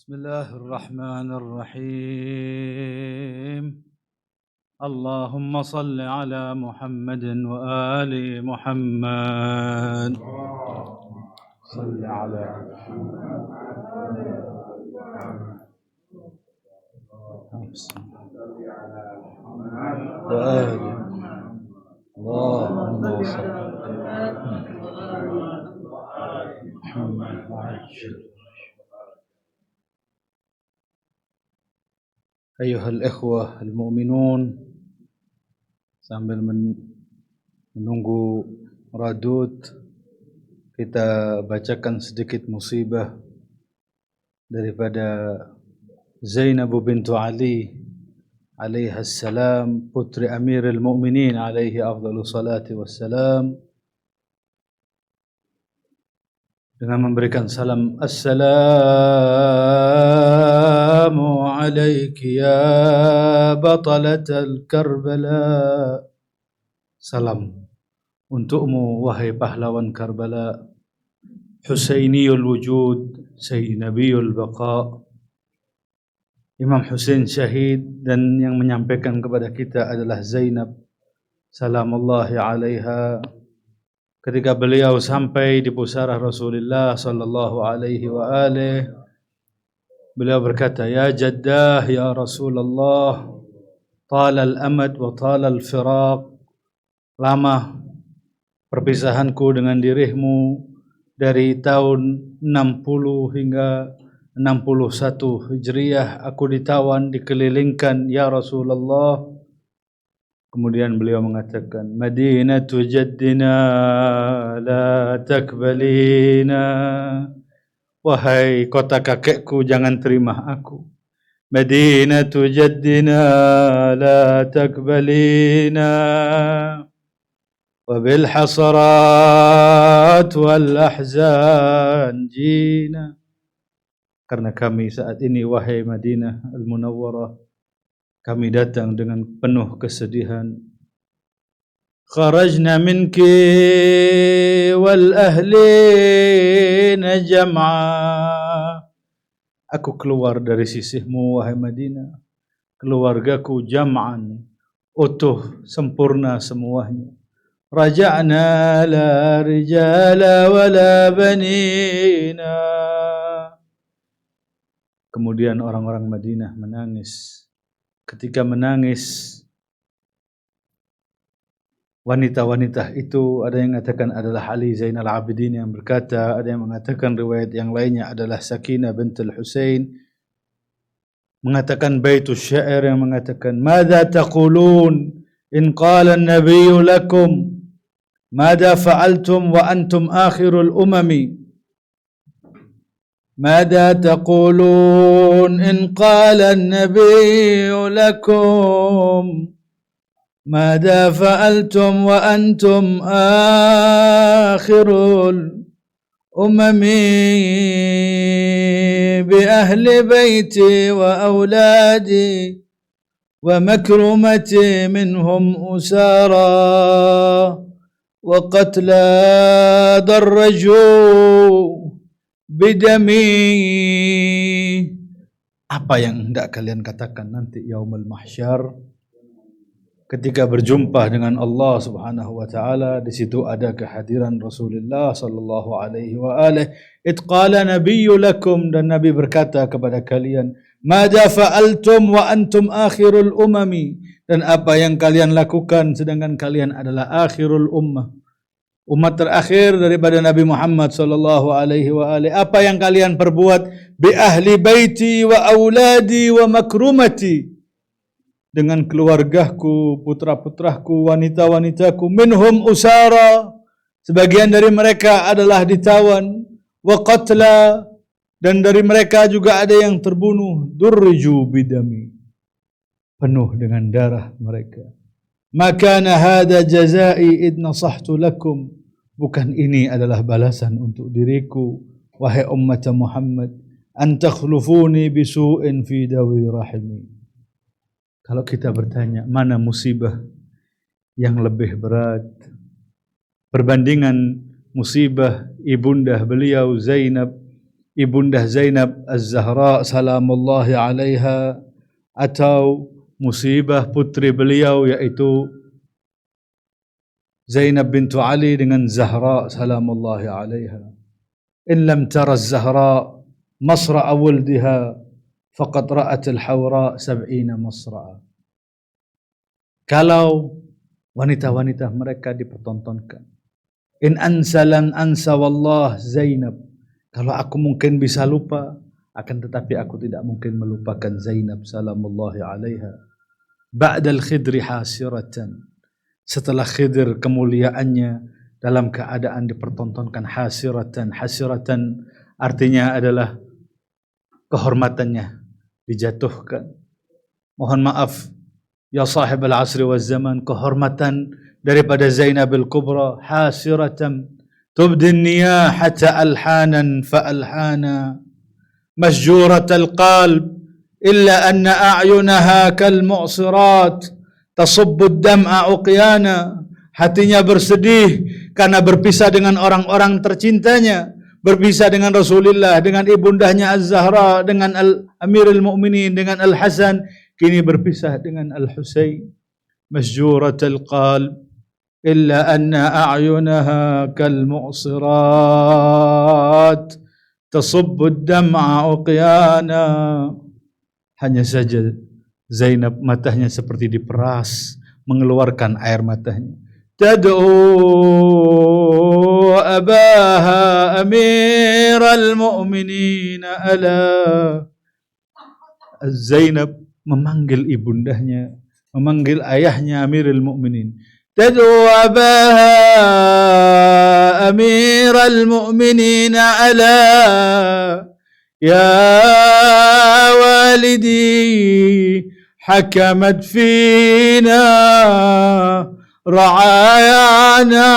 بسم الله الرحمن الرحيم اللهم صل على محمد وآل محمد صل على وآل اللهم صل محمد. Ayuhal ikhwah al-mu'minun, sambil menunggu radud, kita bacakan sedikit musibah daripada Zainab bintu Ali alaihi salam, putri Amirul Mukminin alaihi afdhalus salati wassalam, dengan memberikan salam, Assalamu alayki ya batalatal Karbala. Salam untukmu wahai pahlawan Karbala, Husainiyul wujud, Sayyid Nabiyul baqa. Imam Husain syahid, dan yang menyampaikan kepada kita adalah Zainab salamullahi alaiha. Ketika beliau sampai di pusara Rasulullah sallallahu alaihi wa alihi, beliau berkata, Ya Jaddah, Ya Rasulullah, tala al-amad wa tala al-firaq. Lama perpisahanku dengan dirimu, dari tahun 60 hingga 61 Hijriah, aku ditawan, dikelilingkan, Ya Rasulullah. Kemudian beliau mengatakan, Madinatu jaddina la takbalina. Wahai kota kakekku, jangan terima aku. Madinatu jaddina la takbalina. Wa bil hasarat wal ahzan jina. Karena kami saat ini, wahai Madinah al-Munawwarah, kami datang dengan penuh kesedihan. Kharajna minki wal ahlina jam'a. Aku keluar dari sisimu, wahai Madinah, keluargaku jam'an, utuh, sempurna semuanya. Raja'na la rijala wala banina. Kemudian orang-orang Madinah menangis. Ketika menangis, wanita-wanita itu, ada yang mengatakan adalah Ali Zainal Abidin yang berkata, ada yang mengatakan riwayat yang lainnya adalah Sakinah bintul Husain, mengatakan baitus syair yang mengatakan, Madza taqulun in qala an-nabiyyu lakum madza fa'altum wa antum akhirul umami. ماذا تقولون إن قال النبي لكم ماذا فعلتم وأنتم آخر الأمم بأهل بيتي وأولادي ومكرمتي منهم أسارى وقتلى درجوا bidami. Apa yang hendak kalian katakan nanti yaumul mahsyar, ketika berjumpa dengan Allah Subhanahu wa taala? Di situ ada kehadiran Rasulullah sallallahu alaihi wa alihi. Itqala nabiyyu lakum, dan Nabi berkata kepada kalian, madza fa'altum wa antum akhirul umami. Dan apa yang kalian lakukan sedangkan kalian adalah akhirul ummah, umat terakhir daripada Nabi Muhammad sallallahu alaihi wa alihi. Apa yang kalian perbuat? Bi ahli baiti wa auladi wa makrumati, dengan keluargaku, putra-putraku, wanita-wanitaku. Minhum usara, sebagian dari mereka adalah ditawan. Wa qatla, dan dari mereka juga ada yang terbunuh. Durju bidami, penuh dengan darah mereka. Makana hada jazai id nasahtu lakum. Bukan ini adalah balasan untuk diriku, wahai umat Muhammad, an takhlufuni bisu'in fi dawi rahimi. Kalau kita bertanya, mana musibah yang lebih berat perbandingan musibah ibunda beliau Zainab Ibunda Zainab Az-Zahra salamullahi alaiha, atau musibah putri beliau yaitu Zainab bintu Ali dengan Zahra salamullahi alaiha. In lam tara Az-Zahra masra'a wuldiha faqad ra'at al-hawra 70 masra'a. Kalau wanita-wanita mereka dipertontonkan, in ansalan ansa wallah Zainab, kalau aku mungkin bisa lupa, akan tetapi aku tidak mungkin melupakan Zainab salamullahi alaiha. Ba'dal khidri hasiratan, setelah Khidir kemuliaannya dalam keadaan dipertontonkan hasiratan. Hasiratan artinya adalah kehormatannya dijatuhkan. Mohon maaf ya sahib al-asri wal zaman, kehormatan daripada Zainab al-Kubra hasiratan tubdi niyahata alhanan fa alhana masjurat al-qalb illa anna a'yunaha kal mu'sirat tasubbu ad-dam'a uqyana. Hatinya bersedih karena berpisah dengan orang-orang tercintanya, berpisah dengan Rasulullah, dengan ibundahnya Az-Zahra, dengan Amirul Mukminin, dengan Al-Hasan, kini berpisah dengan Al-Husain. Masjuratul qalb illa anna a'yunaha kal mu'sirat tasubbu ad-dam'a uqyana. Hanya saja Zainab matanya seperti diperas, mengeluarkan air matanya. Tad'u abaha amiral mu'minin ala. Zainab memanggil ibundahnya, memanggil ayahnya Amirul Mukminin. Tad'u abaha amiral mu'minin ala ya walidi حكمت فينا رعايانا.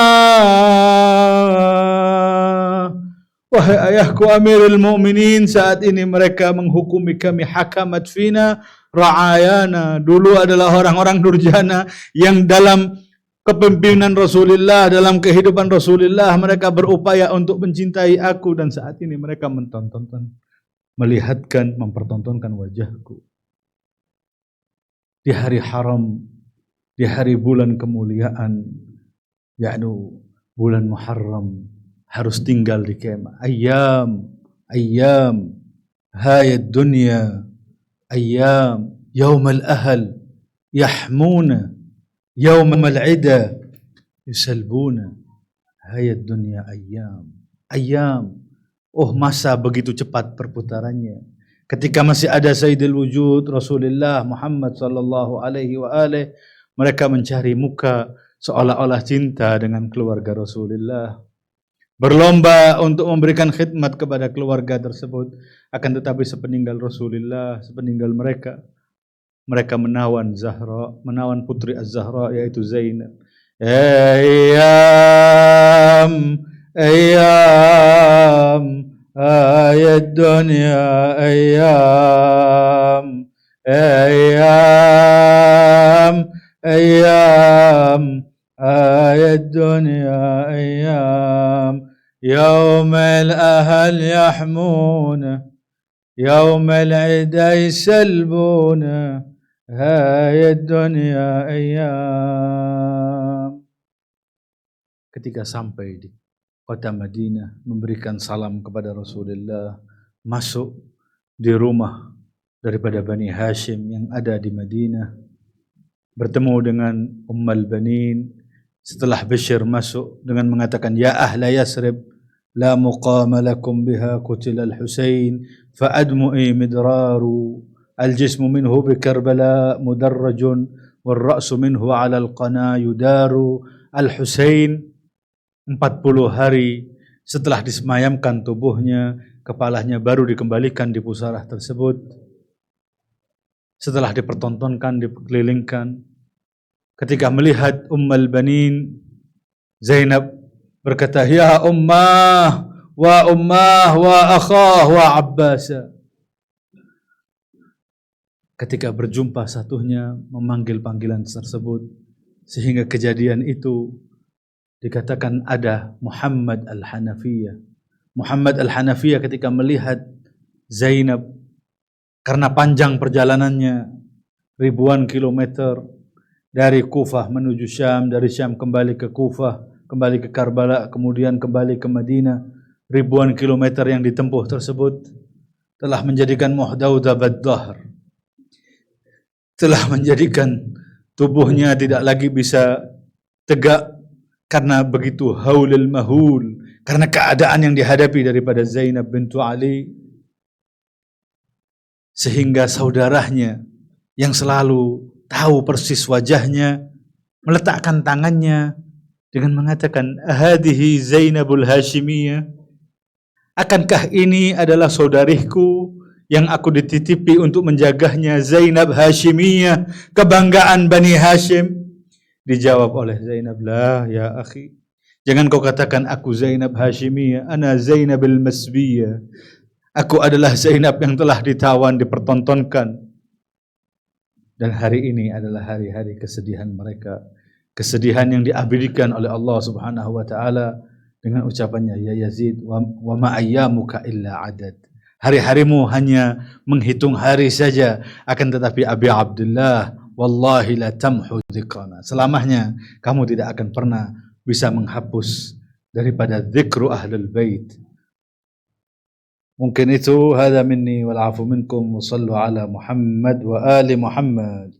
Wahai ayahku Amirul Mukminin, saat ini mereka menghukumi kami. Hakamat fina ra'ayana, dulu adalah orang-orang durjana yang dalam kepemimpinan Rasulullah, dalam kehidupan Rasulullah mereka berupaya untuk mencintai aku, dan saat ini mereka mentontonkan, melihatkan, mempertontonkan wajahku di hari haram, di hari bulan kemuliaan, yakni bulan Muharram, harus tinggal di kemah. Ayyam hayat dunya, ayyam yaumal ahl yahmuna, yaumal ida yusalbuna. Hayat dunya ayyam. Oh, masa begitu cepat perputarannya. Ketika masih ada Sayyidul Wujud Rasulullah Muhammad sallallahu alaihi wa alihi, mereka mencari muka seolah-olah cinta dengan keluarga Rasulullah, berlomba untuk memberikan khidmat kepada keluarga tersebut. Akan tetapi sepeninggal Rasulullah, sepeninggal mereka menawan Zahra, menawan putri Az-Zahra yaitu Zainab. Ayyam ayat dunia ayyam ayat dunia ayyam yaumal ahl yahmuna yaumal ida yusalbuna ayat dunia ayyam. Ketika sampai di kota Madinah, memberikan salam kepada Rasulullah, masuk di rumah daripada Bani Hashim yang ada di Madinah, bertemu dengan Ummul Banin. Setelah Bishr masuk dengan mengatakan, ya ahla Yasrib la muqama lakum biha qutila al-Husain fa admu'i midraru al-jismu minhu bi Karbala mudarrajun wal ra'su minhu ala al-qana yudaru. Al-Husain 40 hari setelah disemayamkan tubuhnya, kepalanya baru dikembalikan di pusarah tersebut. Setelah dipertontonkan, dikelilingkan, ketika melihat Ummul Banin, Zainab berkata, ya ummah wa akhah wa abbasa. Ketika berjumpa satunya memanggil panggilan tersebut, sehingga kejadian itu dikatakan ada Muhammad al-Hanafiyah, Muhammad Al-Hanafiyah ketika melihat Zainab, karena panjang perjalanannya ribuan kilometer dari Kufah menuju Syam, dari Syam kembali ke Kufah, kembali ke Karbala, kemudian kembali ke Madinah, ribuan kilometer yang ditempuh tersebut telah menjadikan muhdauda bad-dahr, telah menjadikan tubuhnya tidak lagi bisa tegak karena begitu haulil mahul, karena keadaan yang dihadapi daripada Zainab bintu Ali, sehingga saudaranya yang selalu tahu persis wajahnya meletakkan tangannya dengan mengatakan, "Hadhihi Zainabul Hashimiyah." Akankah ini adalah saudariku yang aku dititipi untuk menjaganya, Zainab Hashimiyah, kebanggaan Bani Hashim? Dijawab oleh Zainab, "La ya akhi, jangan kau katakan aku Zainab Hashimiyah, ana Zainabil Masbiyah. Aku adalah Zainab yang telah ditawan, dipertontonkan. Dan hari ini adalah hari-hari kesedihan mereka, kesedihan yang diabadikan oleh Allah Subhanahu wa taala dengan ucapannya, ya Yazid, wa ma ayyamuka illa adad. Hari-harimu hanya menghitung hari saja, akan tetapi Abi Abdullah, wallahi la tamhu dzikrana. Selamanya kamu tidak akan pernah bisa menghapus daripada dzikru ahlul bait. Mungkin itu, hadza minni wal afu minkum, wa sallu ala Muhammad wa ali Muhammad.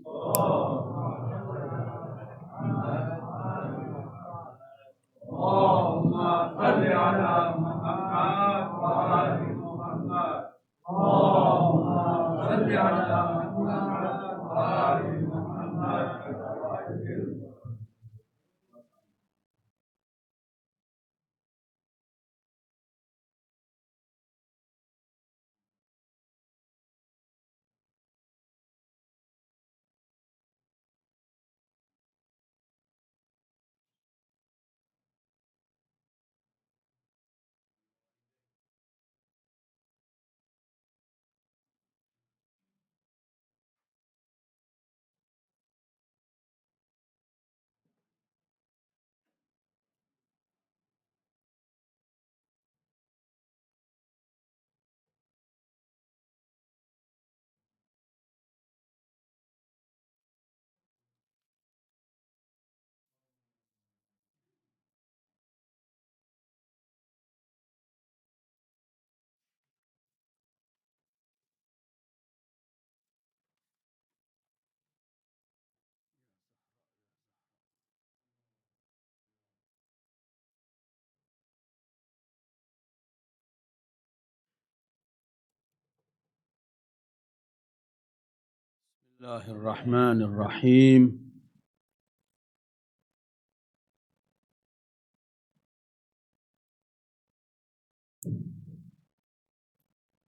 Bismillahirrahmanirrahim.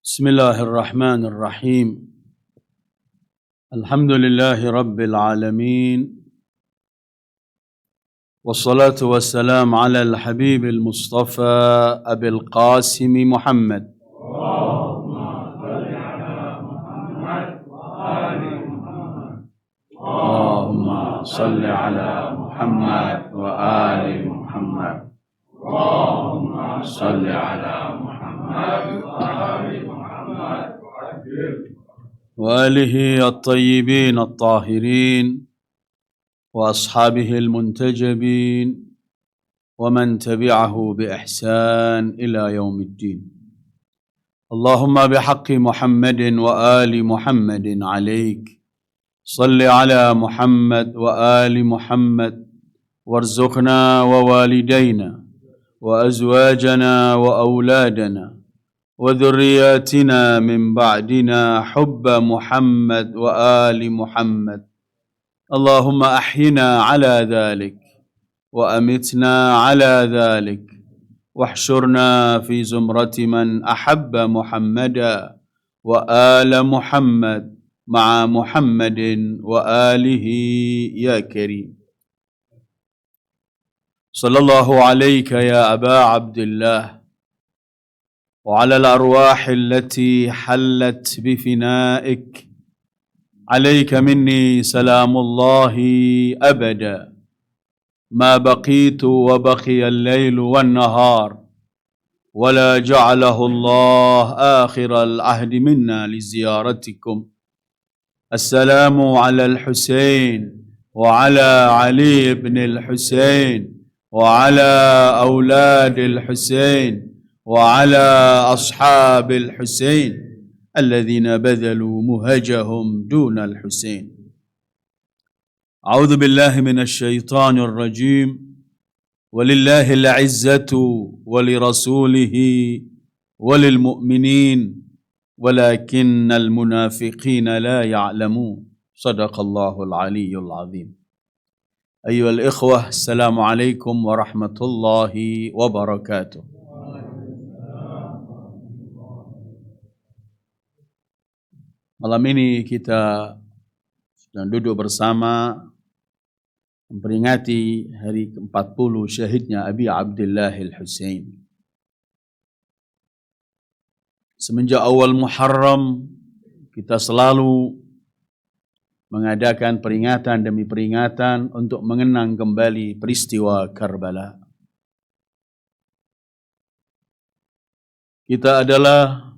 Bismillahirrahmanirrahim. Alhamdulillahi rabbil alamin. Wassalatu wassalam ala al-habib al-mustafa Abil Qasim Muhammad. صل على محمد وآل محمد. اللهم صل على محمد وآل محمد وآله الطيبين الطاهرين وأصحابه المنتجبين ومن تبعه بإحسان إلى يوم الدين. اللهم بحق محمد وآل محمد عليك صل على محمد وآل محمد وارزقنا ووالدينا وأزواجنا وأولادنا وذرياتنا من بعدنا حب محمد وآل محمد. اللهم أحينا على ذلك وأمتنا على ذلك واحشرنا في زمرة من أحب محمدا وآل محمد مع محمد وآله يا كريم. صلى الله عليك يا أبا عبد الله وعلى الأرواح التي حلت بفنائك. عليك مني سلام الله أبدا ما بقيت وبقي الليل والنهار ولا جعله الله آخر العهد منا لزيارتكم. السلام على الحسين وعلى علي بن الحسين وعلى أولاد الحسين وعلى أصحاب الحسين الذين بذلوا مهجهم دون الحسين. أعوذ بالله من الشيطان الرجيم. ولله العزة ولرسوله وللمؤمنين ولكن المنافقين لا يعلمون. صدق الله العلي العظيم. أيها الإخوة، السلام عليكم ورحمة الله وبركاته. Malam ini kita sedang duduk bersama memperingati hari ke-40 syahidnya Abi Abdullah Al-Husain. Semenjak awal Muharram, kita selalu mengadakan peringatan demi peringatan untuk mengenang kembali peristiwa Karbala. Kita adalah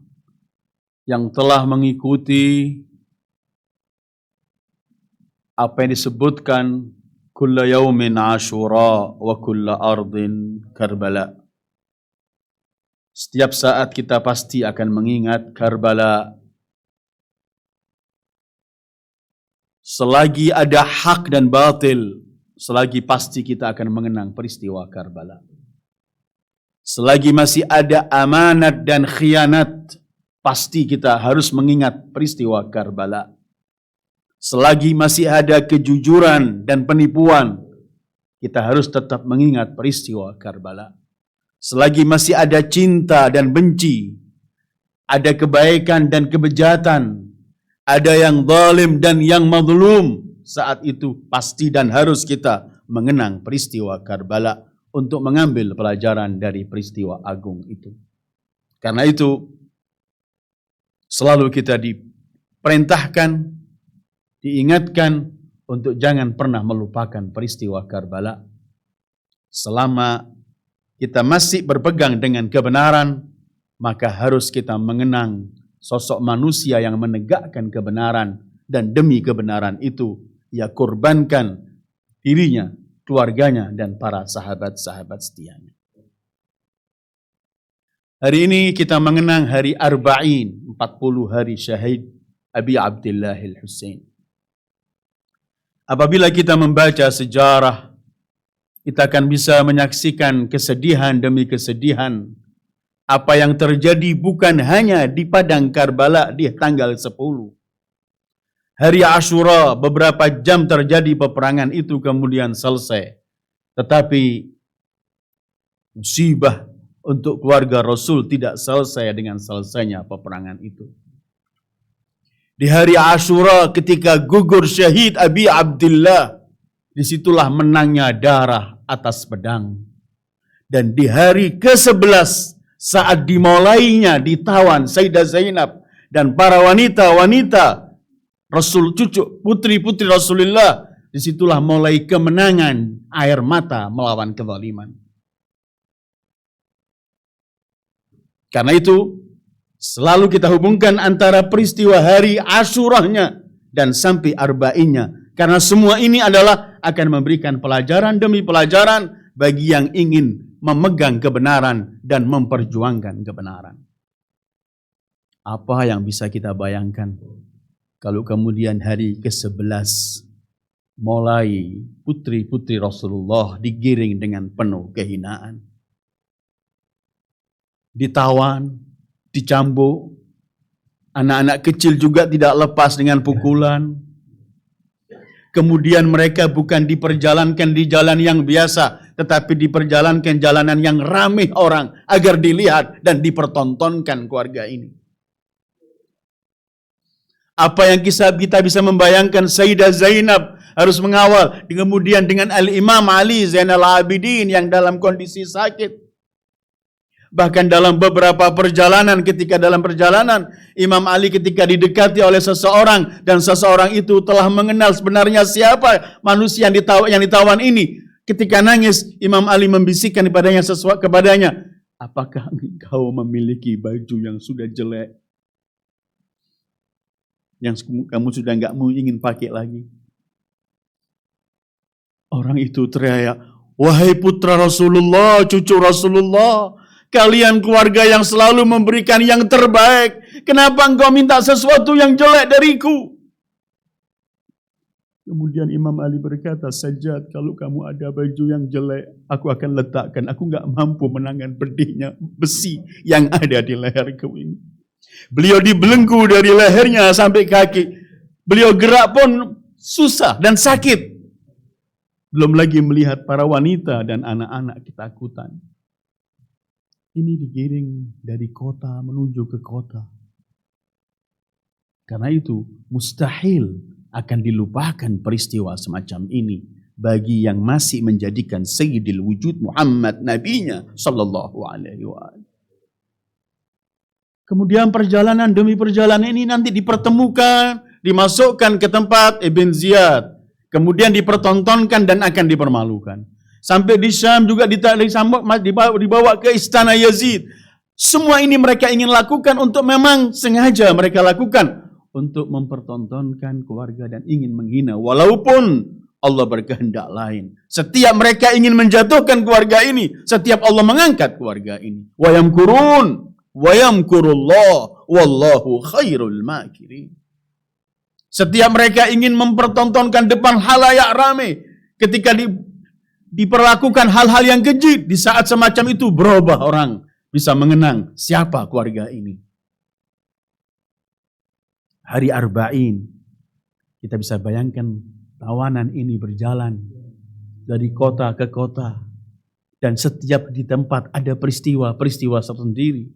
yang telah mengikuti apa yang disebutkan kulla yaumin Ashura wa kulla ardin Karbala. Setiap saat kita pasti akan mengingat Karbala. Selagi ada hak dan batil, selagi pasti kita akan mengenang peristiwa Karbala. Selagi masih ada amanat dan khianat, pasti kita harus mengingat peristiwa Karbala. Selagi masih ada kejujuran dan penipuan, kita harus tetap mengingat peristiwa Karbala. Selagi masih ada cinta dan benci, ada kebaikan dan kebejatan, ada yang zalim dan yang mazlum, saat itu pasti dan harus kita mengenang peristiwa Karbala untuk mengambil pelajaran dari peristiwa agung itu. Karena itu, selalu kita diperintahkan, diingatkan untuk jangan pernah melupakan peristiwa Karbala. Selama kita masih berpegang dengan kebenaran, maka harus kita mengenang sosok manusia yang menegakkan kebenaran, dan demi kebenaran itu ia korbankan dirinya, keluarganya, dan para sahabat-sahabat setianya. Hari ini kita mengenang hari Arba'in, 40 hari syahid Abi Abdullah Al-Husain. Apabila kita membaca sejarah, kita akan bisa menyaksikan kesedihan demi kesedihan. Apa yang terjadi bukan hanya di padang Karbala di tanggal 10. Hari Ashura, beberapa jam terjadi peperangan itu kemudian selesai. Tetapi musibah untuk keluarga Rasul tidak selesai dengan selesainya peperangan itu. Di hari Ashura ketika gugur syahid Abi Abdullah, disitulah menangnya darah atas pedang. Dan di hari ke-11 saat dimulainya ditawan Sayyidah Zainab dan para wanita-wanita Rasul, cucu putri-putri Rasulullah, disitulah mulai kemenangan air mata melawan kezaliman. Karena itu, selalu kita hubungkan antara peristiwa hari Asyurahnya dan sampai Arba'innya. Karena semua ini adalah akan memberikan pelajaran demi pelajaran bagi yang ingin memegang kebenaran dan memperjuangkan kebenaran. Apa yang bisa kita bayangkan kalau kemudian hari ke-11 mulai putri-putri Rasulullah digiring dengan penuh kehinaan, ditawan, dicambuk, anak-anak kecil juga tidak lepas dengan pukulan. Kemudian mereka bukan diperjalankan di jalan yang biasa, tetapi diperjalankan jalanan yang ramai orang agar dilihat dan dipertontonkan keluarga ini. Apa yang kita bisa membayangkan Sayyidah Zainab harus mengawal, kemudian dengan Al-Imam Ali Zainal Abidin yang dalam kondisi sakit. Bahkan dalam beberapa perjalanan, ketika dalam perjalanan, Imam Ali ketika didekati oleh seseorang, dan seseorang itu telah mengenal sebenarnya siapa manusia yang ditawan ini. Ketika nangis, Imam Ali membisikkan kepadanya, apakah engkau memiliki baju yang sudah jelek? Yang kamu sudah nggak mau ingin pakai lagi? Orang itu teriak, wahai putra Rasulullah, cucu Rasulullah, kalian keluarga yang selalu memberikan yang terbaik. Kenapa engkau minta sesuatu yang jelek dariku? Kemudian Imam Ali berkata, Sajjad, kalau kamu ada baju yang jelek, aku akan letakkan. Aku nggak mampu menangan pedihnya besi yang ada di leherku ini. Beliau dibelenggu dari lehernya sampai kaki. Beliau gerak pun susah dan sakit. Belum lagi melihat para wanita dan anak-anak ketakutan. Ini digiring dari kota menuju ke kota. Karena itu mustahil akan dilupakan peristiwa semacam ini bagi yang masih menjadikan Sayyidil Wujud Muhammad nabinya sallallahu alaihi wasallam. Kemudian perjalanan demi perjalanan ini nanti dipertemukan, dimasukkan ke tempat Ibn Ziyad, kemudian dipertontonkan dan akan dipermalukan. Sampai di Syam juga dibawa ke istana Yazid. Semua ini mereka ingin lakukan untuk memang sengaja mereka lakukan untuk mempertontonkan keluarga dan ingin menghina. Walaupun Allah berkehendak lain. Setiap mereka ingin menjatuhkan keluarga ini, setiap Allah mengangkat keluarga ini. Wa yamkurun wa yamkurullah wallahu khairul makirin. Setiap mereka ingin mempertontonkan depan halayak ramai. Ketika diperlakukan hal-hal yang keji, di saat semacam itu berubah orang bisa mengenang siapa keluarga ini. Hari Arba'in, kita bisa bayangkan tawanan ini berjalan dari kota ke kota. Dan setiap di tempat ada peristiwa-peristiwa tersendiri.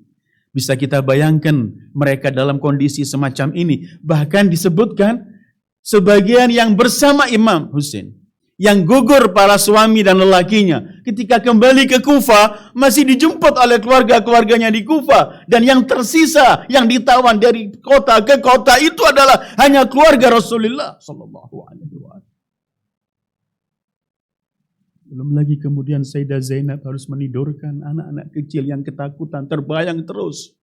Bisa kita bayangkan mereka dalam kondisi semacam ini. Bahkan disebutkan sebagian yang bersama Imam Husain. Yang gugur para suami dan lelakinya. Ketika kembali ke Kufah, masih dijemput oleh keluarga-keluarganya di Kufah. Dan yang tersisa, yang ditawan dari kota ke kota itu adalah hanya keluarga Rasulullah sallallahu alaihi wasallam. Belum lagi kemudian Sayyidah Zainab harus menidurkan anak-anak kecil yang ketakutan, terbayang terus.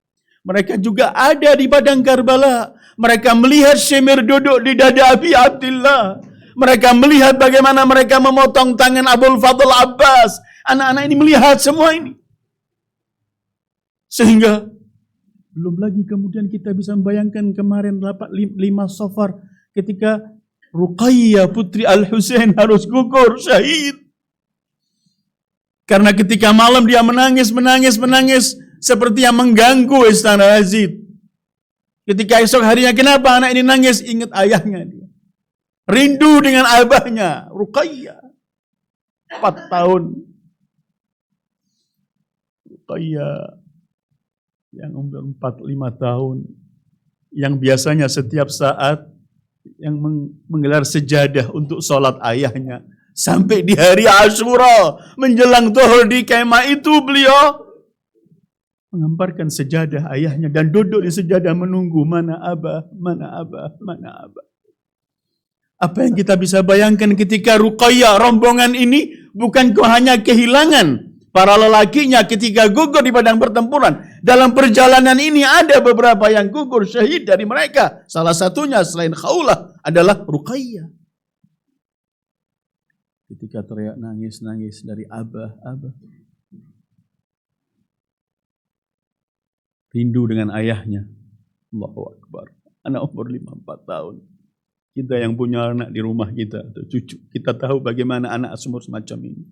Mereka juga ada di padang Karbala. Mereka melihat Syemir duduk di dada Abi Abdillah. Mereka melihat bagaimana mereka memotong tangan Abul Fadl Abbas. Anak-anak ini melihat semua ini. Sehingga belum lagi kemudian kita bisa membayangkan kemarin 5 Safar ketika Ruqayyah putri Al-Husain harus gugur syahid. Karena ketika malam dia menangis seperti yang mengganggu istana Yazid. Ketika esok harinya, kenapa anak ini nangis? Ingat ayahnya dia. Rindu dengan abahnya, Ruqayyah. 4 tahun. Ruqayyah yang umur 4-5 tahun. Yang biasanya setiap saat yang menggelar sejadah untuk sholat ayahnya. Sampai di hari Asyura, menjelang zuhur di kemah itu beliau mengemparkan sejadah ayahnya dan duduk di sejadah menunggu mana abah, mana abah, mana abah. Apa yang kita bisa bayangkan ketika Ruqayyah rombongan ini bukan hanya kehilangan para lelakinya ketika gugur di padang pertempuran. Dalam perjalanan ini ada beberapa yang gugur syahid dari mereka. Salah satunya selain Khawlah adalah Ruqayyah. Ketika teriak nangis dari abah. Rindu dengan ayahnya. Allahu Akbar. Anak umur 5-4 tahun. Kita yang punya anak di rumah kita atau cucu, kita tahu bagaimana anak umur semacam ini.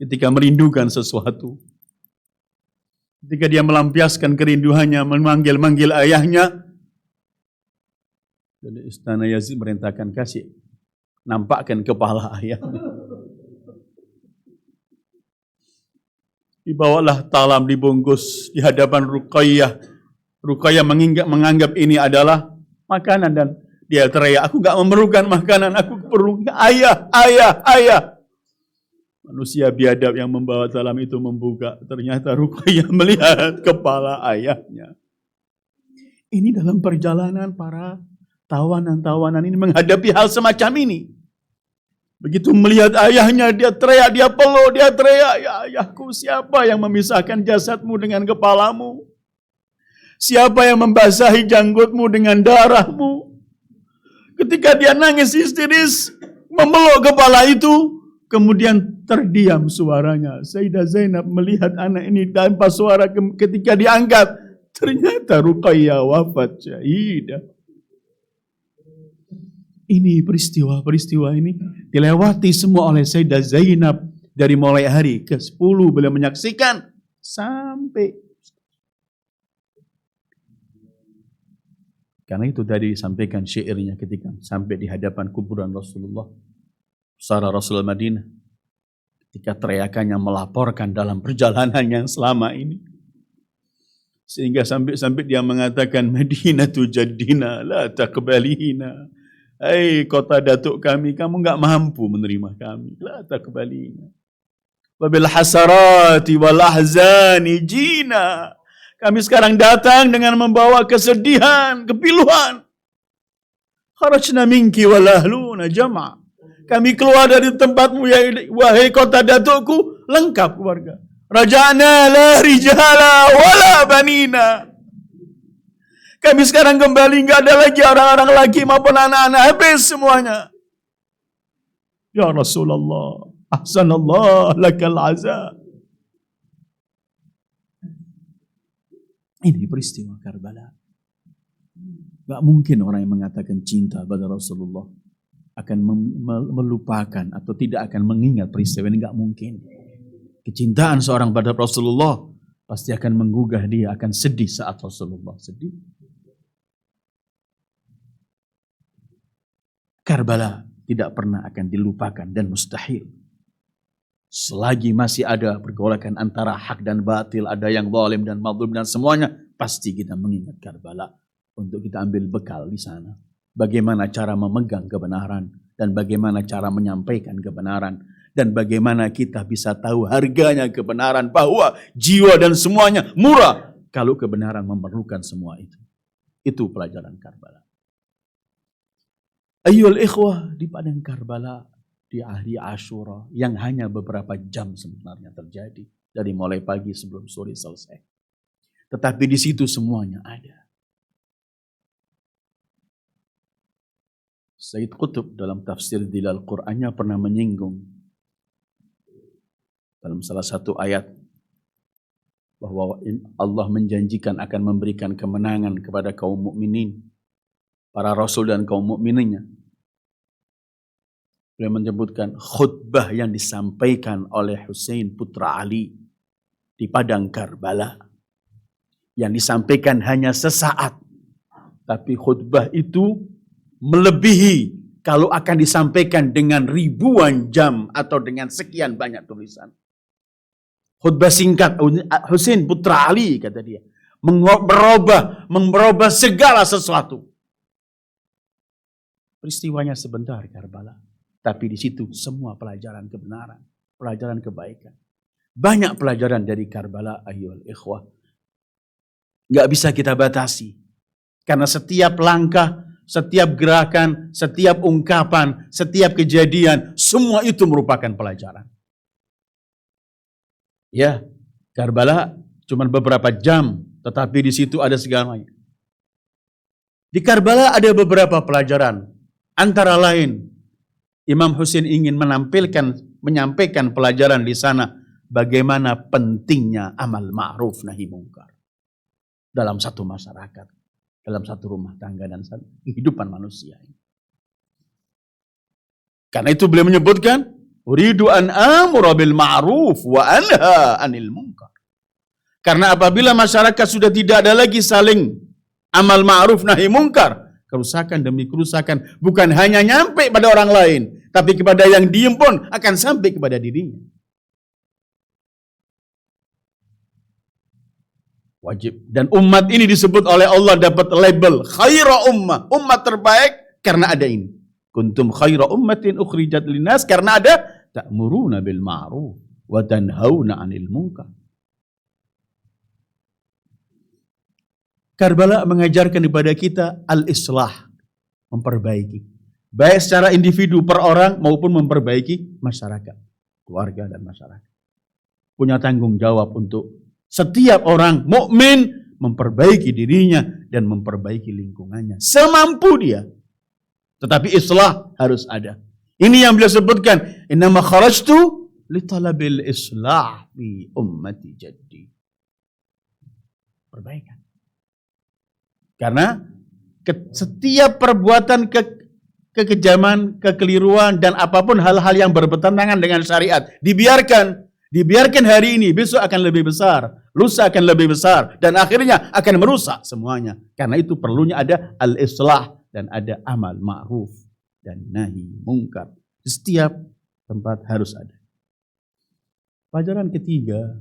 Ketika merindukan sesuatu, ketika dia melampiaskan kerinduannya, memanggil ayahnya, dari istana Yazid merintahkan kasih, nampakkan kepala ayahnya. Dibawalah talam dibungkus di hadapan Ruqayyah. Ruqayyah menganggap ini adalah makanan dan dia teriak, aku gak memerlukan makanan, aku perlu ayah. Manusia biadab yang membawa talam itu membuka. Ternyata Ruqayyah melihat kepala ayahnya. Ini dalam perjalanan para tawanan-tawanan ini menghadapi hal semacam ini. Begitu melihat ayahnya, dia teriak, dia peluk, dia teriak, "Ya ayahku, siapa yang memisahkan jasadmu dengan kepalamu? Siapa yang membasahi janggutmu dengan darahmu?" Ketika dia nangis histeris, memeluk kepala itu, kemudian terdiam suaranya. Sayyidah Zainab melihat anak ini tanpa suara ketika diangkat. Ternyata Ruqayyah wafat syahidah. Ini peristiwa-peristiwa ini dilewati semua oleh Sayyidah Zainab dari mulai hari ke-10 beliau menyaksikan sampai. Karena itu tadi disampaikan syairnya ketika sampai di hadapan kuburan Rasulullah, Pusara Rasul Madinah, ketika teriakannya melaporkan dalam perjalanan yang selama ini. Sehingga sampai dia mengatakan, "Madinatu jaddina la taqbalina." Hai kota datuk kami, kamu enggak mampu menerima kami. La taqbalina. Wabil hasarati wal ahzani jina. Kami sekarang datang dengan membawa kesedihan, kepiluhan. Kharajna minki wal ahluna jama'. Kami keluar dari tempatmu, ya wahai kota datukku, lengkap keluarga. Raja'na la rijala wala banina. Kami sekarang kembali, enggak ada lagi orang-orang laki maupun anak-anak, habis semuanya. Ya Rasulullah, ahsanallah lakal azab. Ini peristiwa Karbala. Enggak mungkin orang yang mengatakan cinta pada Rasulullah akan melupakan atau tidak akan mengingat peristiwa ini, enggak mungkin. Kecintaan seorang pada Rasulullah pasti akan menggugah dia, akan sedih saat Rasulullah sedih. Karbala tidak pernah akan dilupakan dan mustahil. Selagi masih ada pergolakan antara hak dan batil, ada yang zalim dan mazlum dan semuanya, pasti kita mengingat Karbala untuk kita ambil bekal di sana. Bagaimana cara memegang kebenaran dan bagaimana cara menyampaikan kebenaran dan bagaimana kita bisa tahu harganya kebenaran, bahwa jiwa dan semuanya murah kalau kebenaran memerlukan semua itu. Itu pelajaran Karbala. Ayyuhal ikhwah, di padang Karbala, di hari Ashura yang hanya beberapa jam sebenarnya terjadi dari mulai pagi sebelum sore selesai. Tetapi di situ semuanya ada. Sayyid Qutb dalam tafsir Dilal Qur'annya pernah menyinggung dalam salah satu ayat bahwa Allah menjanjikan akan memberikan kemenangan kepada kaum mukminin, para rasul dan kaum mukmininnya. Beliau menyebutkan khutbah yang disampaikan oleh Husain putra Ali di padang Karbala, yang disampaikan hanya sesaat, tapi khutbah itu melebihi kalau akan disampaikan dengan ribuan jam atau dengan sekian banyak tulisan. Khutbah singkat Husain putra Ali, kata dia, merubah segala sesuatu. Peristiwanya sebentar Karbala, tapi di situ semua pelajaran kebenaran, pelajaran kebaikan. Banyak pelajaran dari Karbala, ayyuhal ikhwah. Nggak bisa kita batasi. Karena setiap langkah, setiap gerakan, setiap ungkapan, setiap kejadian, semua itu merupakan pelajaran. Ya, Karbala cuma beberapa jam, tetapi di situ ada segalanya. Di Karbala ada beberapa pelajaran. Antara lain, Imam Husain ingin menyampaikan pelajaran di sana bagaimana pentingnya amal ma'ruf nahi mungkar dalam satu masyarakat, dalam satu rumah tangga dan kehidupan manusia ini. Karena itu beliau menyebutkan, uridu an amura bil ma'ruf wa anha anil munkar. Karena apabila masyarakat sudah tidak ada lagi saling amal ma'ruf nahi mungkar, kerusakan demi kerusakan bukan hanya nyampe pada orang lain, tapi kepada yang diem pun akan sampai kepada dirinya. Wajib. Dan umat ini disebut oleh Allah dapat label khaira ummah, umat terbaik karena ada ini. Kuntum khaira ummatin ukhrijat linnas, karena ada ta'muruna bil ma'ruf wa tanhauna 'anil munkar. Karbala mengajarkan kepada kita al-islah, memperbaiki. baik secara individu per orang maupun memperbaiki masyarakat, keluarga dan masyarakat. Punya tanggung jawab untuk setiap orang mukmin memperbaiki dirinya dan memperbaiki lingkungannya semampu dia. Tetapi islah harus ada. Ini yang beliau sebutkan, innama kharajtu li talabil islah fi ummati jaddi. Perbaikan. Karena setiap perbuatan kekejaman, kekeliruan dan apapun hal-hal yang bertentangan dengan syariat dibiarkan hari ini, besok akan lebih besar, lusa akan lebih besar, dan akhirnya akan merusak semuanya. Karena itu perlunya ada al-islah dan ada amal ma'ruf dan nahi mungkar. Di setiap tempat harus ada. Pelajaran ketiga,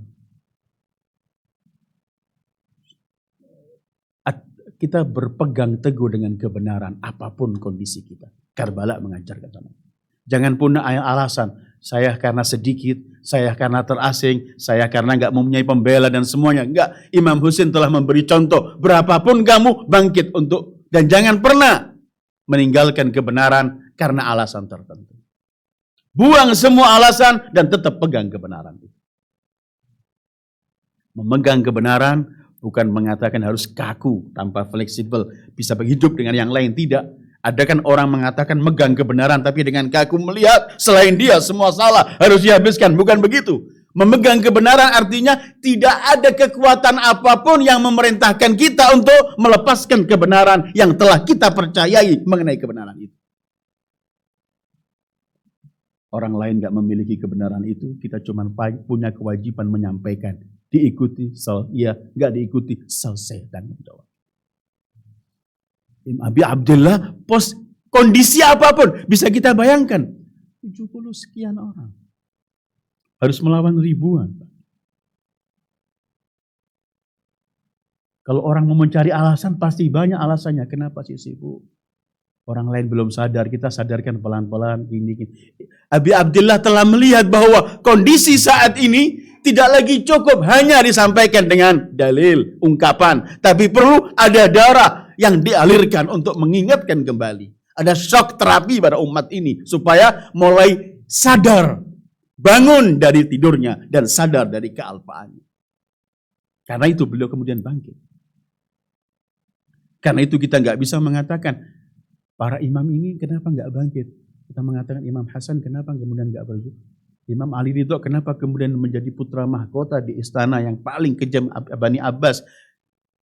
kita berpegang teguh dengan kebenaran apapun kondisi kita. Karbala mengajarkan sama. Jangan punya alasan, saya karena sedikit, saya karena terasing, saya karena nggak mempunyai pembela dan semuanya. Enggak, Imam Husain telah memberi contoh. Berapapun kamu bangkit untuk, dan jangan pernah meninggalkan kebenaran karena alasan tertentu. Buang semua alasan dan tetap pegang kebenaran. Memegang kebenaran bukan mengatakan harus kaku, tanpa fleksibel, bisa hidup dengan yang lain, tidak. Ada kan orang mengatakan megang kebenaran tapi dengan kaku melihat selain dia semua salah, harus dihabiskan. Bukan begitu. Memegang kebenaran artinya tidak ada kekuatan apapun yang memerintahkan kita untuk melepaskan kebenaran yang telah kita percayai mengenai kebenaran itu. Orang lain gak memiliki kebenaran itu, kita cuma punya kewajiban menyampaikan. Diikuti, ya, gak diikuti, selesai tanggung jawab. Abi Abdullah, kondisi apapun, bisa kita bayangkan. 70 sekian orang. Harus melawan ribuan. Kalau orang mau mencari alasan, pasti banyak alasannya. Kenapa sih sibuk? Orang lain belum sadar, kita sadarkan pelan-pelan. Abi Abdullah telah melihat bahwa kondisi saat ini tidak lagi cukup hanya disampaikan dengan dalil, ungkapan. Tapi perlu ada darah yang dialirkan untuk mengingatkan kembali. Ada shock terapi pada umat ini supaya mulai sadar, bangun dari tidurnya dan sadar dari kealpaannya. Karena itu beliau kemudian bangkit. Karena itu kita nggak bisa mengatakan para imam ini kenapa nggak bangkit. Kita mengatakan Imam Hasan kenapa kemudian nggak berjuang. Imam Ali Ridho kenapa kemudian menjadi putra mahkota di istana yang paling kejam Bani Abbas.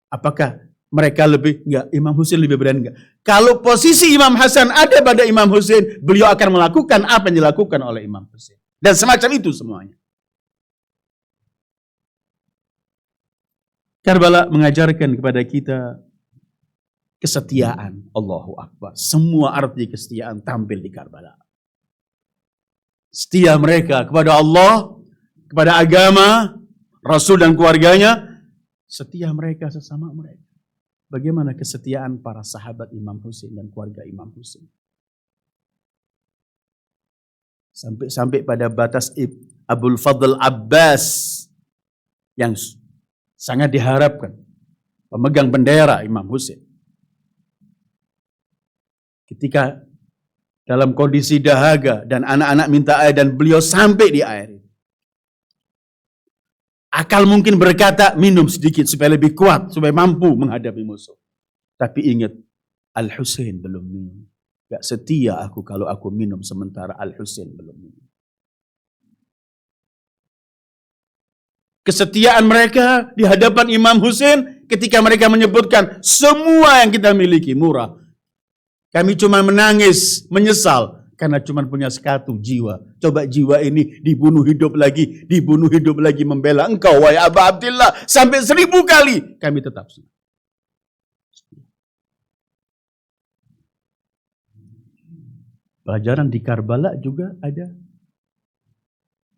Apakah mereka lebih, enggak, Imam Husain lebih berani enggak? Kalau posisi Imam Hasan ada pada Imam Husain, beliau akan melakukan apa yang dilakukan oleh Imam Husain. Dan semacam itu semuanya. Karbala mengajarkan kepada kita kesetiaan. Allahu Akbar. Semua arti kesetiaan tampil di Karbala. Setia mereka kepada Allah, kepada agama, Rasul dan keluarganya. Setia mereka sesama mereka. Bagaimana kesetiaan para sahabat Imam Husain dan keluarga Imam Husain. Sampai pada batas Abul Fadl Abbas yang sangat diharapkan. Pemegang bendera Imam Husain. Ketika dalam kondisi dahaga dan anak-anak minta air dan beliau sampai di air. Akal mungkin berkata minum sedikit supaya lebih kuat, supaya mampu menghadapi musuh. Tapi ingat, Al-Husain belum minum. Gak setia aku kalau aku minum sementara Al-Husain belum minum. Kesetiaan mereka di hadapan Imam Husain ketika mereka menyebutkan semua yang kita miliki murah. Kami cuma menangis, menyesal karena cuma punya satu jiwa. Coba jiwa ini dibunuh hidup lagi membela engkau wahai Abu Abdillah sampai 1000 kali. Kami tetap setia. Pelajaran di Karbala juga ada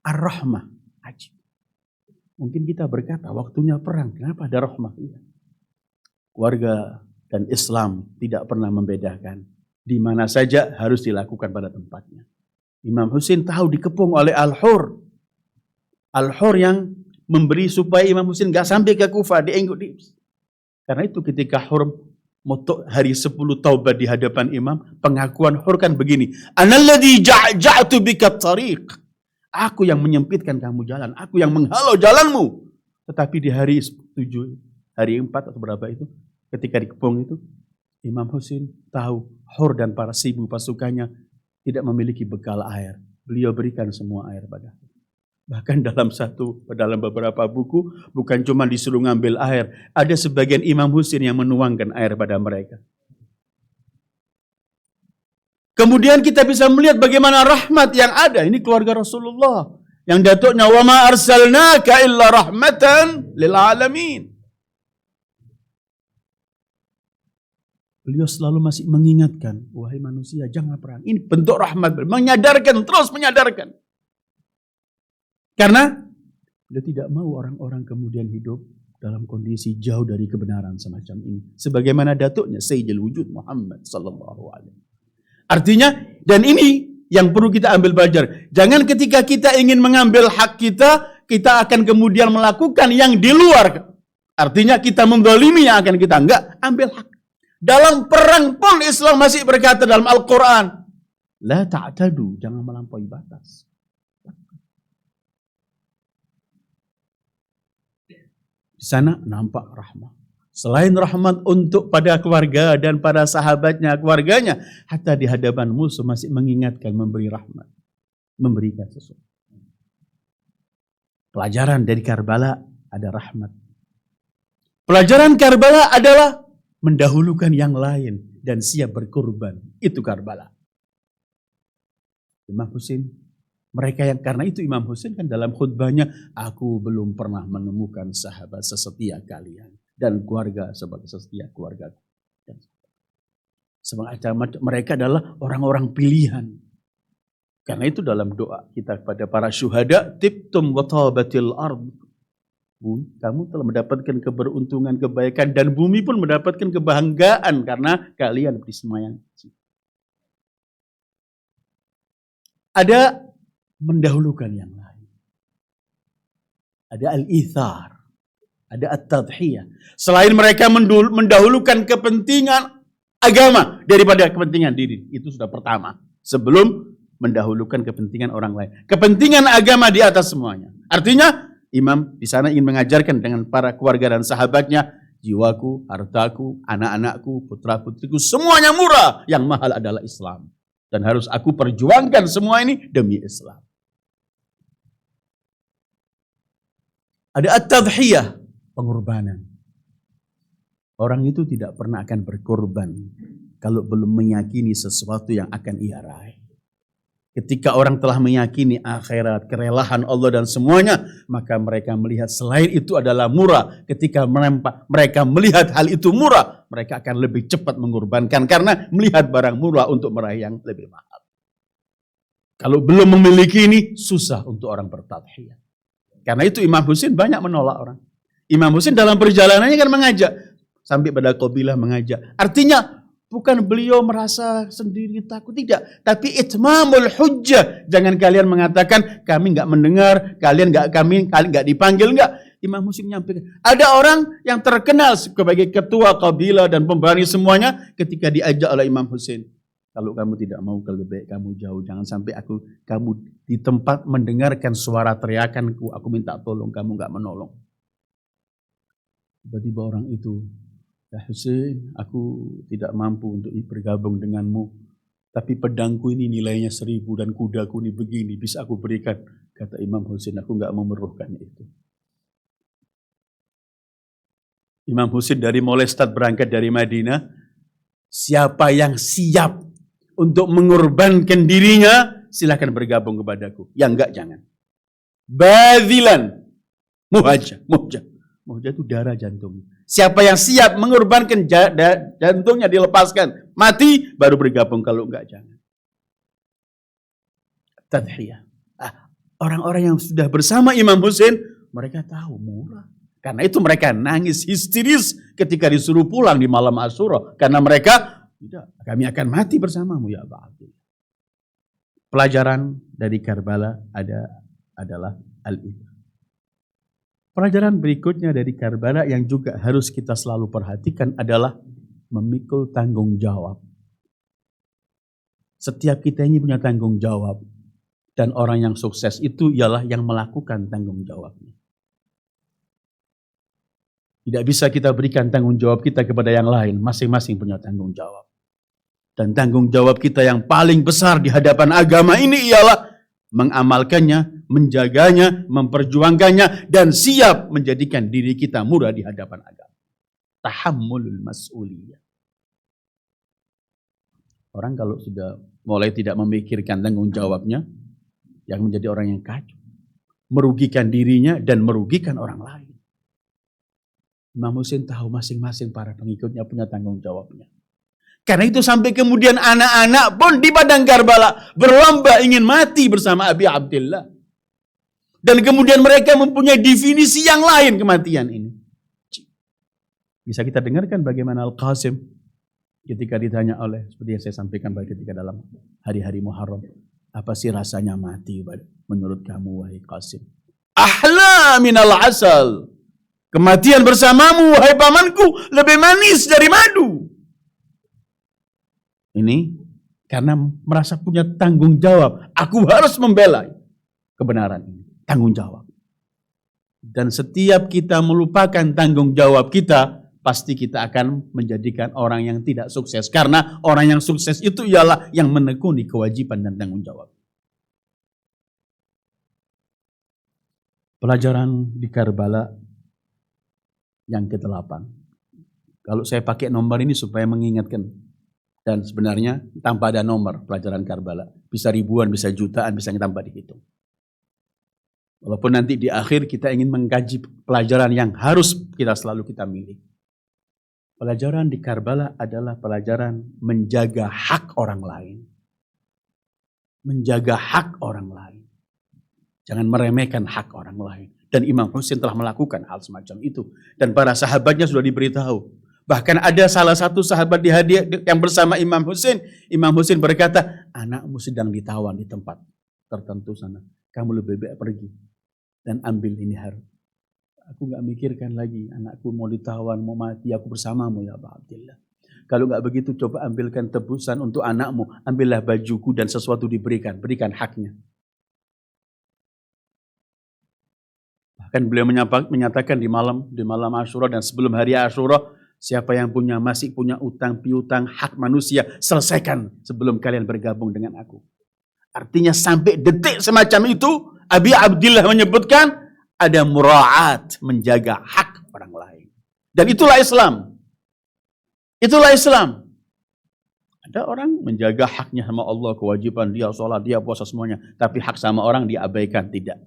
ar-rahmah. Ajib. Mungkin kita berkata waktunya perang, kenapa ada rahmah? Keluarga dan Islam tidak pernah membedakan. Di mana saja harus dilakukan pada tempatnya. Imam Husain tahu dikepung oleh Al-Hur. Al-Hur yang memberi supaya Imam Husain gak sampai ke Kufah, dienggut. Karena itu ketika Hur moto hari 10 taubat di hadapan imam, pengakuan Hur kan begini. Analladzi ja'ja'tu bika tariq. Aku yang menyempitkan kamu jalan, aku yang menghalau jalanmu. Tetapi di hari 7, hari 4 atau berapa itu, ketika dikepung itu, Imam Husain tahu Hur dan para sibu pasukannya tidak memiliki bekal air. Beliau berikan semua air pada. Bahkan dalam beberapa buku, bukan cuma disuruh ngambil air, ada sebagian Imam Husain yang menuangkan air pada mereka. Kemudian kita bisa melihat bagaimana rahmat yang ada. Ini keluarga Rasulullah. Yang datuknya, wa ma arsalnaka illa rahmatan lil alamin. Beliau selalu masih mengingatkan, wahai manusia jangan perang. Ini bentuk rahmat. Menyadarkan, terus menyadarkan. Karena dia tidak mau orang-orang kemudian hidup dalam kondisi jauh dari kebenaran semacam ini. Sebagaimana datuknya Sayyidul Wujud Muhammad sallallahu alaihi wasallam. Artinya, dan ini yang perlu kita ambil belajar. Jangan ketika kita ingin mengambil hak kita, kita akan kemudian melakukan yang di luar. Artinya kita menzalimi yang akan kita. Enggak, ambil hak. Dalam perang pun Islam masih berkata dalam Al-Quran, la ta'tadu, jangan melampaui batas. Di sana nampak rahmat. Selain rahmat untuk pada keluarga dan para sahabatnya, keluarganya, hatta di hadapan musuh masih mengingatkan memberi rahmat, memberikan sesuatu. Pelajaran dari Karbala ada rahmat. Pelajaran Karbala adalah mendahulukan yang lain dan siap berkorban. Itu Karbala. Imam Husain, mereka yang karena itu Imam Husain kan dalam khutbahnya, aku belum pernah menemukan sahabat sesetia kalian dan keluarga sebagai sesetia keluarga. Semacam mereka adalah orang-orang pilihan. Karena itu dalam doa kita kepada para syuhada, tibtum wa tabatil ard. Kamu telah mendapatkan keberuntungan, kebaikan, dan bumi pun mendapatkan kebanggaan karena kalian bersemayam. Ada mendahulukan yang lain. Ada al-ithar, ada at-tadhiyah. Selain mereka mendahulukan kepentingan agama daripada kepentingan diri, itu sudah pertama. Sebelum mendahulukan kepentingan orang lain. Kepentingan agama di atas semuanya. Artinya Imam di sana ingin mengajarkan dengan para keluarga dan sahabatnya, jiwaku, hartaku, anak-anakku, putra-putriku, semuanya murah. Yang mahal adalah Islam. Dan harus aku perjuangkan semua ini demi Islam. Ada at-tadhiyah, pengorbanan. Orang itu tidak pernah akan berkorban kalau belum meyakini sesuatu yang akan ia raih. Ketika orang telah meyakini akhirat, kerelaan Allah dan semuanya, maka mereka melihat selain itu adalah murah. Ketika mereka melihat hal itu murah, mereka akan lebih cepat mengorbankan karena melihat barang murah untuk meraih yang lebih mahal. Kalau belum memiliki ini, susah untuk orang bertadhiyah. Karena itu Imam Husain banyak menolak orang. Imam Husain dalam perjalanannya kan mengajak. Sampai pada qabilah mengajak. Artinya, bukan beliau merasa sendiri takut, tidak. Tapi itmamul hujjah. Jangan kalian mengatakan kami enggak mendengar, kalian enggak dipanggil, enggak. Imam Husain menyampaikan. Ada orang yang terkenal sebagai ketua kabilah dan pemberani semuanya ketika diajak oleh Imam Husain. Kalau kamu tidak mau, lebih baik kamu jauh. Jangan sampai kamu di tempat mendengarkan suara teriakanku, aku minta tolong, kamu enggak menolong. Tiba-tiba orang itu, ya Husain, aku tidak mampu untuk bergabung denganmu. Tapi pedangku ini nilainya 1000 dan kudaku ini begini, bisa aku berikan. Kata Imam Husain, aku enggak memerlukan itu. Imam Husain dari mulai start berangkat dari Madinah, siapa yang siap untuk mengorbankan dirinya, silakan bergabung kepadaku. Yang enggak, jangan. Badhilan, muhajah. Muhajah itu darah jantung. Siapa yang siap mengorbankan jantungnya dilepaskan, mati, baru bergabung. Kalau enggak, jangan. Tadhiyah. Orang-orang yang sudah bersama Imam Husain, mereka tahu murah. Karena itu mereka nangis histeris ketika disuruh pulang di malam Asyura. Karena mereka, tidak, kami akan mati bersamamu ya Ba'ati. Pelajaran dari Karbala adalah al-iman. Pelajaran berikutnya dari Karbala yang juga harus kita selalu perhatikan adalah memikul tanggung jawab. Setiap kita ini punya tanggung jawab. Dan orang yang sukses itu ialah yang melakukan tanggung jawabnya. Tidak bisa kita berikan tanggung jawab kita kepada yang lain. Masing-masing punya tanggung jawab. Dan tanggung jawab kita yang paling besar di hadapan agama ini ialah mengamalkannya, menjaganya, memperjuangkannya, dan siap menjadikan diri kita murah di hadapan agama. Tahammulul mas'uliyah. Orang kalau sudah mulai tidak memikirkan tanggung jawabnya, yang menjadi orang yang kacau. Merugikan dirinya dan merugikan orang lain. Imam Husain tahu masing-masing para pengikutnya punya tanggung jawabnya. Karena itu sampai kemudian anak-anak pun di padang Karbala berlomba ingin mati bersama Abi Abdillah. Dan kemudian mereka mempunyai definisi yang lain kematian ini. Bisa kita dengarkan bagaimana Al-Qasim ketika ditanya oleh, seperti yang saya sampaikan ketika dalam hari-hari Muharram. Apa sih rasanya mati menurut kamu, wahai Qasim? Ahla minal asal. Kematian bersamamu, wahai pamanku, lebih manis dari madu. Ini karena merasa punya tanggung jawab. Aku harus membela kebenaran ini. Tanggung jawab. Dan setiap kita melupakan tanggung jawab kita, pasti kita akan menjadikan orang yang tidak sukses. Karena orang yang sukses itu ialah yang menekuni kewajiban dan tanggung jawab. Pelajaran di Karbala yang ke-8. Kalau saya pakai nomor ini supaya mengingatkan. Dan sebenarnya tanpa ada nomor pelajaran Karbala. Bisa ribuan, bisa jutaan, bisa tanpa dihitung. Walaupun nanti di akhir kita ingin mengkaji pelajaran yang harus selalu kita miliki. Pelajaran di Karbala adalah pelajaran menjaga hak orang lain. Menjaga hak orang lain. Jangan meremehkan hak orang lain. Dan Imam Husain telah melakukan hal semacam itu. Dan para sahabatnya sudah diberitahu. Bahkan ada salah satu sahabat yang bersama Imam Husain. Imam Husain berkata, anakmu sedang ditawan di tempat tertentu sana. Kamu lebih baik pergi dan ambil ini harta. Aku gak mikirkan lagi, anakku mau ditawan, mau mati, aku bersamamu ya Abu Abdillah. Kalau gak begitu, coba ambilkan tebusan untuk anakmu. Ambillah bajuku dan sesuatu diberikan, berikan haknya. Bahkan beliau menyatakan di malam Asyura dan sebelum hari Asyura, siapa yang masih punya utang piutang hak manusia, selesaikan sebelum kalian bergabung dengan aku. Artinya sampai detik semacam itu, Abi Abdillah menyebutkan, ada mura'at, menjaga hak orang lain. Dan itulah Islam. Itulah Islam. Ada orang menjaga haknya sama Allah, kewajiban dia sholat, dia puasa semuanya. Tapi hak sama orang diabaikan, tidak.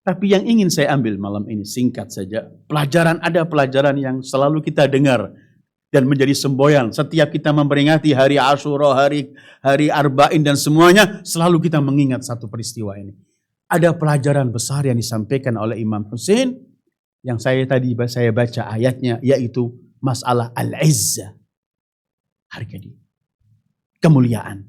Tapi yang ingin saya ambil malam ini, singkat saja. Ada pelajaran yang selalu kita dengar. Dan menjadi semboyan. Setiap kita memperingati hari Asyura, hari Arba'in dan semuanya, selalu kita mengingat satu peristiwa ini. Ada pelajaran besar yang disampaikan oleh Imam Husain yang saya baca ayatnya, yaitu masalah al-izzah, harga diri, kemuliaan.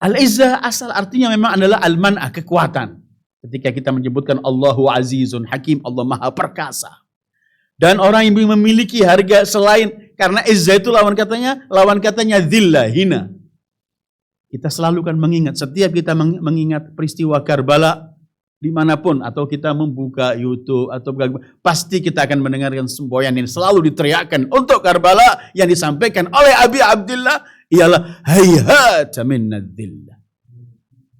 Al-izzah asal artinya memang adalah al-man'ah, kekuatan. Ketika kita menyebutkan Allahu Azizun Hakim, Allah Maha Perkasa. Dan orang yang memiliki harga selain, karena izzah itu lawan katanya dhillah, hina. Kita selalu kan mengingat, setiap kita mengingat peristiwa Karbala dimanapun, atau kita membuka YouTube, atau pasti kita akan mendengarkan semboyan yang selalu diteriakkan untuk Karbala yang disampaikan oleh Abi Abdillah, ialah hayhata minna dhillah.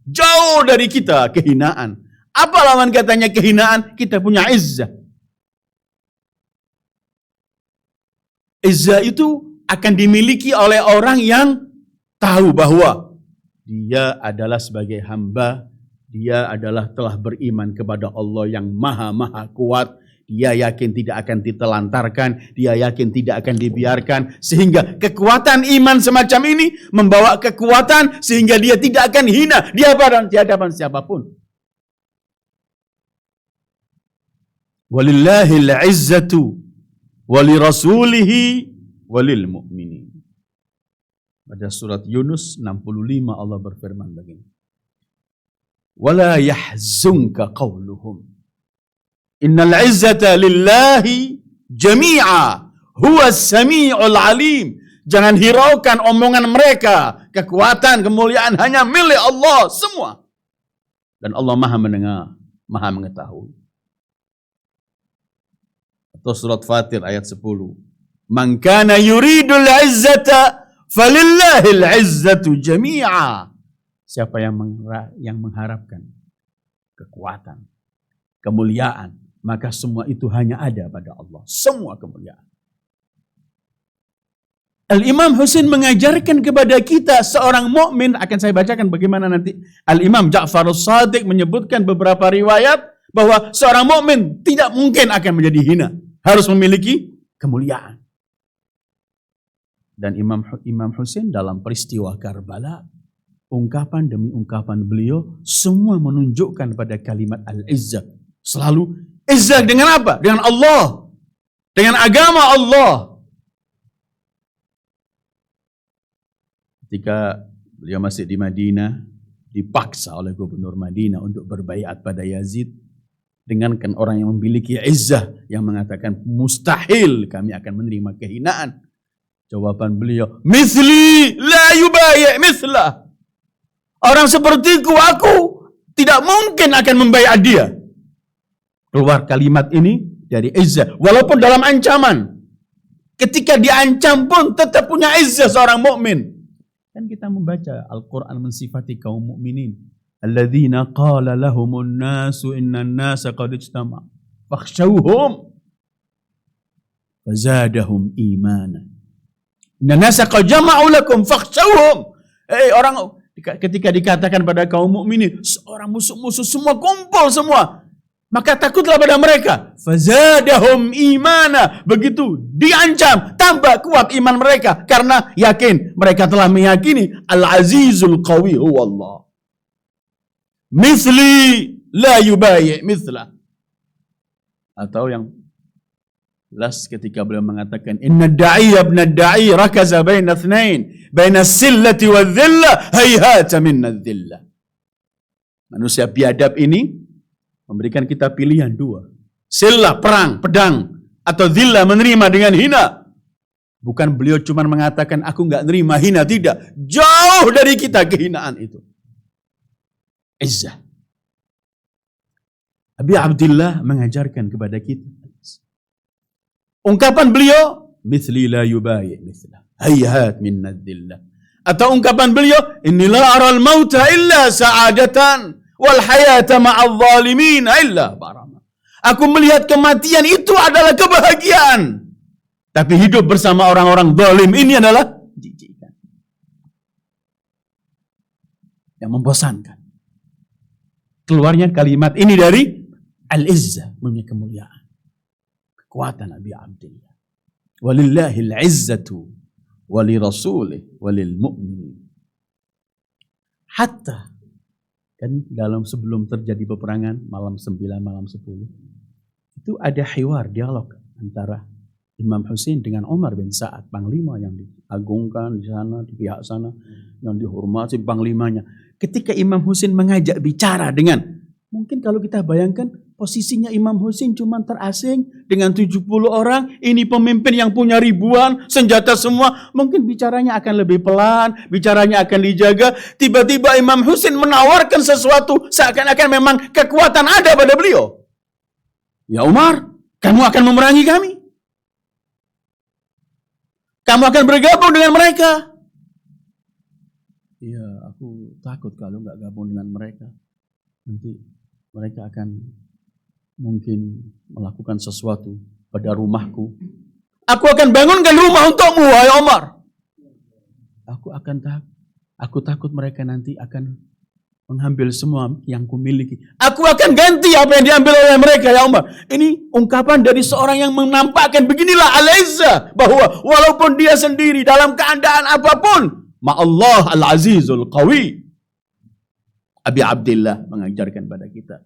Jauh dari kita kehinaan. Apa lawan katanya kehinaan? Kita punya izzah. Izzah itu akan dimiliki oleh orang yang tahu bahwa dia adalah sebagai hamba, dia adalah telah beriman kepada Allah yang maha kuat. Dia yakin tidak akan ditelantarkan, dia yakin tidak akan dibiarkan. Sehingga kekuatan iman semacam ini membawa kekuatan sehingga dia tidak akan hina di hadapan siapapun. Walillahil izzatu walirasulihi walil mu'minin. Pada surat Yunus 65 Allah berfirman begini. Wala yahzunka qawluhum. Innal izzata lillahi jami'a huwa sami'ul alim. Jangan hiraukan omongan mereka. Kekuatan, kemuliaan hanya milik Allah semua. Dan Allah Maha mendengar, Maha mengetahui. Atau surat Fatir ayat 10. Man kana yuridul izzata falillahil izzatu jami'a. Siapa yang mengharapkan kekuatan, kemuliaan, maka semua itu hanya ada pada Allah. Semua kemuliaan. Al-Imam Husain mengajarkan kepada kita seorang mukmin, akan saya bacakan bagaimana nanti. Al-Imam Ja'far as-Shadiq menyebutkan beberapa riwayat bahwa seorang mukmin tidak mungkin akan menjadi hina, harus memiliki kemuliaan. Dan Imam Husain dalam peristiwa Karbala, ungkapan demi ungkapan beliau semua menunjukkan pada kalimat al-izzah. Selalu izzah dengan apa? Dengan Allah, dengan agama Allah. Ketika beliau masih di Madinah, dipaksa oleh gubernur Madinah untuk berbaiat pada Yazid. Dengankan orang yang memiliki izzah yang mengatakan mustahil kami akan menerima kehinaan. Jawaban beliau, misli la yubai' mislah. Orang sepertiku, aku tidak mungkin akan membaiat dia. Keluar kalimat ini dari izzah, walaupun dalam ancaman. Ketika diancam pun tetap punya izzah seorang mukmin. Kan kita membaca Al-Quran mensifati kaum mukminin. Alladzina qala lahumun nasu innan nasa qad ijtama' fakhshawhum fazadahum imana. Innan nasa qad jama'u lakum fakhshawhum. Orang ketika dikatakan pada kaum mukminin, seorang musuh-musuh semua kumpul semua, maka takutlah pada mereka. Fazadahum imana. Begitu diancam, tambah kuat iman mereka karena yakin, mereka telah meyakini Al-Azizul Qawi huwa Allah. Misli la yubai' mislah. Atau yang last ketika beliau mengatakan inna da'iya ibn da'i rakaza baina ithnain baina sillati wa dhillah hayhata minna dhillah. Manusia biadab ini memberikan kita pilihan dua. Sillah, perang, pedang, atau dhillah, menerima dengan hina. Bukan beliau cuma mengatakan aku enggak nerima hina, tidak. Jauh dari kita kehinaan itu. Izzah. Abi Abdillah mengajarkan kepada kita. Ungkapan beliau, mithli la yubai' mithlah. Hayhat minna dhillah. Atau ungkapan beliau, inni la aral mauta illa sa'adatan wal hayata ma'al zalimin illa barama. Aku melihat kematian itu adalah kebahagiaan. Tapi hidup bersama orang-orang zalim ini adalah jijikan. Yang membosankan. Keluarnya kalimat ini dari al-izzah, memiliki kemuliaan. Kekuatan Abi Abdillah. Walillahil izzatu wali rasulih walil mu'minin. Hatta kan dalam sebelum terjadi peperangan malam 9, malam 10 itu ada hiwar, dialog antara Imam Husain dengan Umar bin Sa'ad, panglima yang diagungkan di sana, di pihak sana, yang dihormati panglimanya. Ketika Imam Husain mengajak bicara dengan, mungkin kalau kita bayangkan posisinya Imam Husain cuma terasing dengan 70 orang, ini pemimpin yang punya ribuan, senjata semua, mungkin bicaranya akan lebih pelan, bicaranya akan dijaga. Tiba-tiba Imam Husain menawarkan sesuatu, seakan-akan memang kekuatan ada pada beliau. Ya Umar, kamu akan memerangi kami. Kamu akan bergabung dengan mereka. Iya, aku takut kalau nggak gabung dengan mereka. Nanti mereka akan mungkin melakukan sesuatu pada rumahku. Aku akan bangunkan rumah untukmu, wahai Umar. Aku takut mereka nanti akan mengambil semua yang kumiliki. Aku akan ganti apa yang diambil oleh mereka, ya Umar. Ini ungkapan dari seorang yang menampakkan beginilah al-izzah, bahwa walaupun dia sendiri dalam keadaan apapun, ma'allah al-azizul qawi. Abi Abdillah mengajarkan pada kita,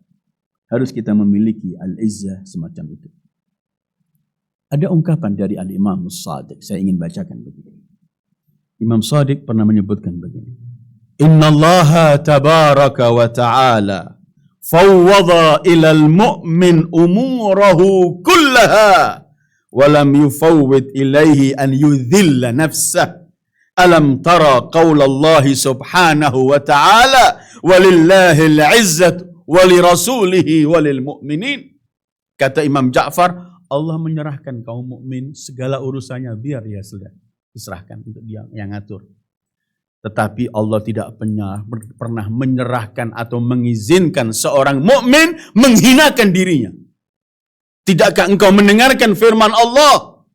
harus kita memiliki al-izzah semacam itu. Ada ungkapan dari al-Imam Shadiq, saya ingin bacakan begini. Imam Shadiq pernah menyebutkan begini. Inna Allah tabaraka wa ta'ala fawwada ilal mu'min umurahu kullaha wa lam yufawwid ilaihi an yudhilla nafsah. Alam tara qaula Allah subhanahu wa ta'ala walillahil izzatu walirasulihi walil mu'minin. Kata Imam Ja'far, Allah menyerahkan kaum mukmin segala urusannya biar dia diserahkan untuk dia yang ngatur. Tetapi Allah tidak pernah menyerahkan atau mengizinkan seorang mukmin menghinakan dirinya. Tidakkah engkau mendengarkan firman Allah?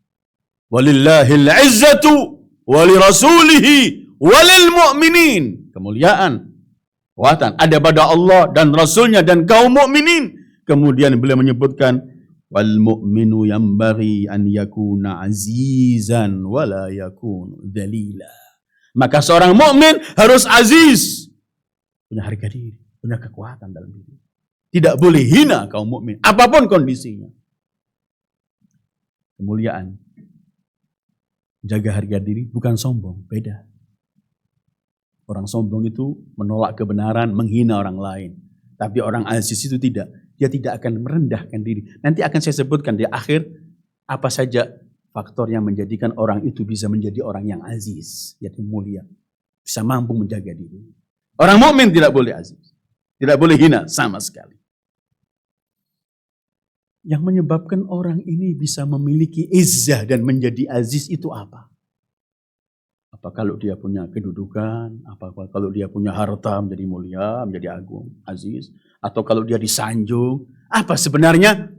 Walillahil izzatu walirasulihi walil mu'minin. Kemuliaan, kekuatan ada pada Allah dan Rasulnya dan kaum mukminin. Kemudian beliau menyebutkan wal mu'minu yanbaghi an yakuna azizan wala yakunu dhalila. Maka seorang mukmin harus aziz, punya harga diri, punya kekuatan dalam diri. Tidak boleh hina kaum mukmin apapun kondisinya. Kemuliaan, jaga harga diri, bukan sombong, beda. Orang sombong itu menolak kebenaran, menghina orang lain. Tapi orang aziz itu tidak. Dia tidak akan merendahkan diri. Nanti akan saya sebutkan di akhir apa saja faktor yang menjadikan orang itu bisa menjadi orang yang aziz, yaitu mulia, bisa mampu menjaga diri. Orang mukmin tidak boleh aziz, tidak boleh hina sama sekali. Yang menyebabkan orang ini bisa memiliki izzah dan menjadi aziz itu apa? Apa kalau dia punya kedudukan? Apa kalau dia punya harta menjadi mulia, menjadi agung, aziz? Atau kalau dia disanjung? Apa sebenarnya?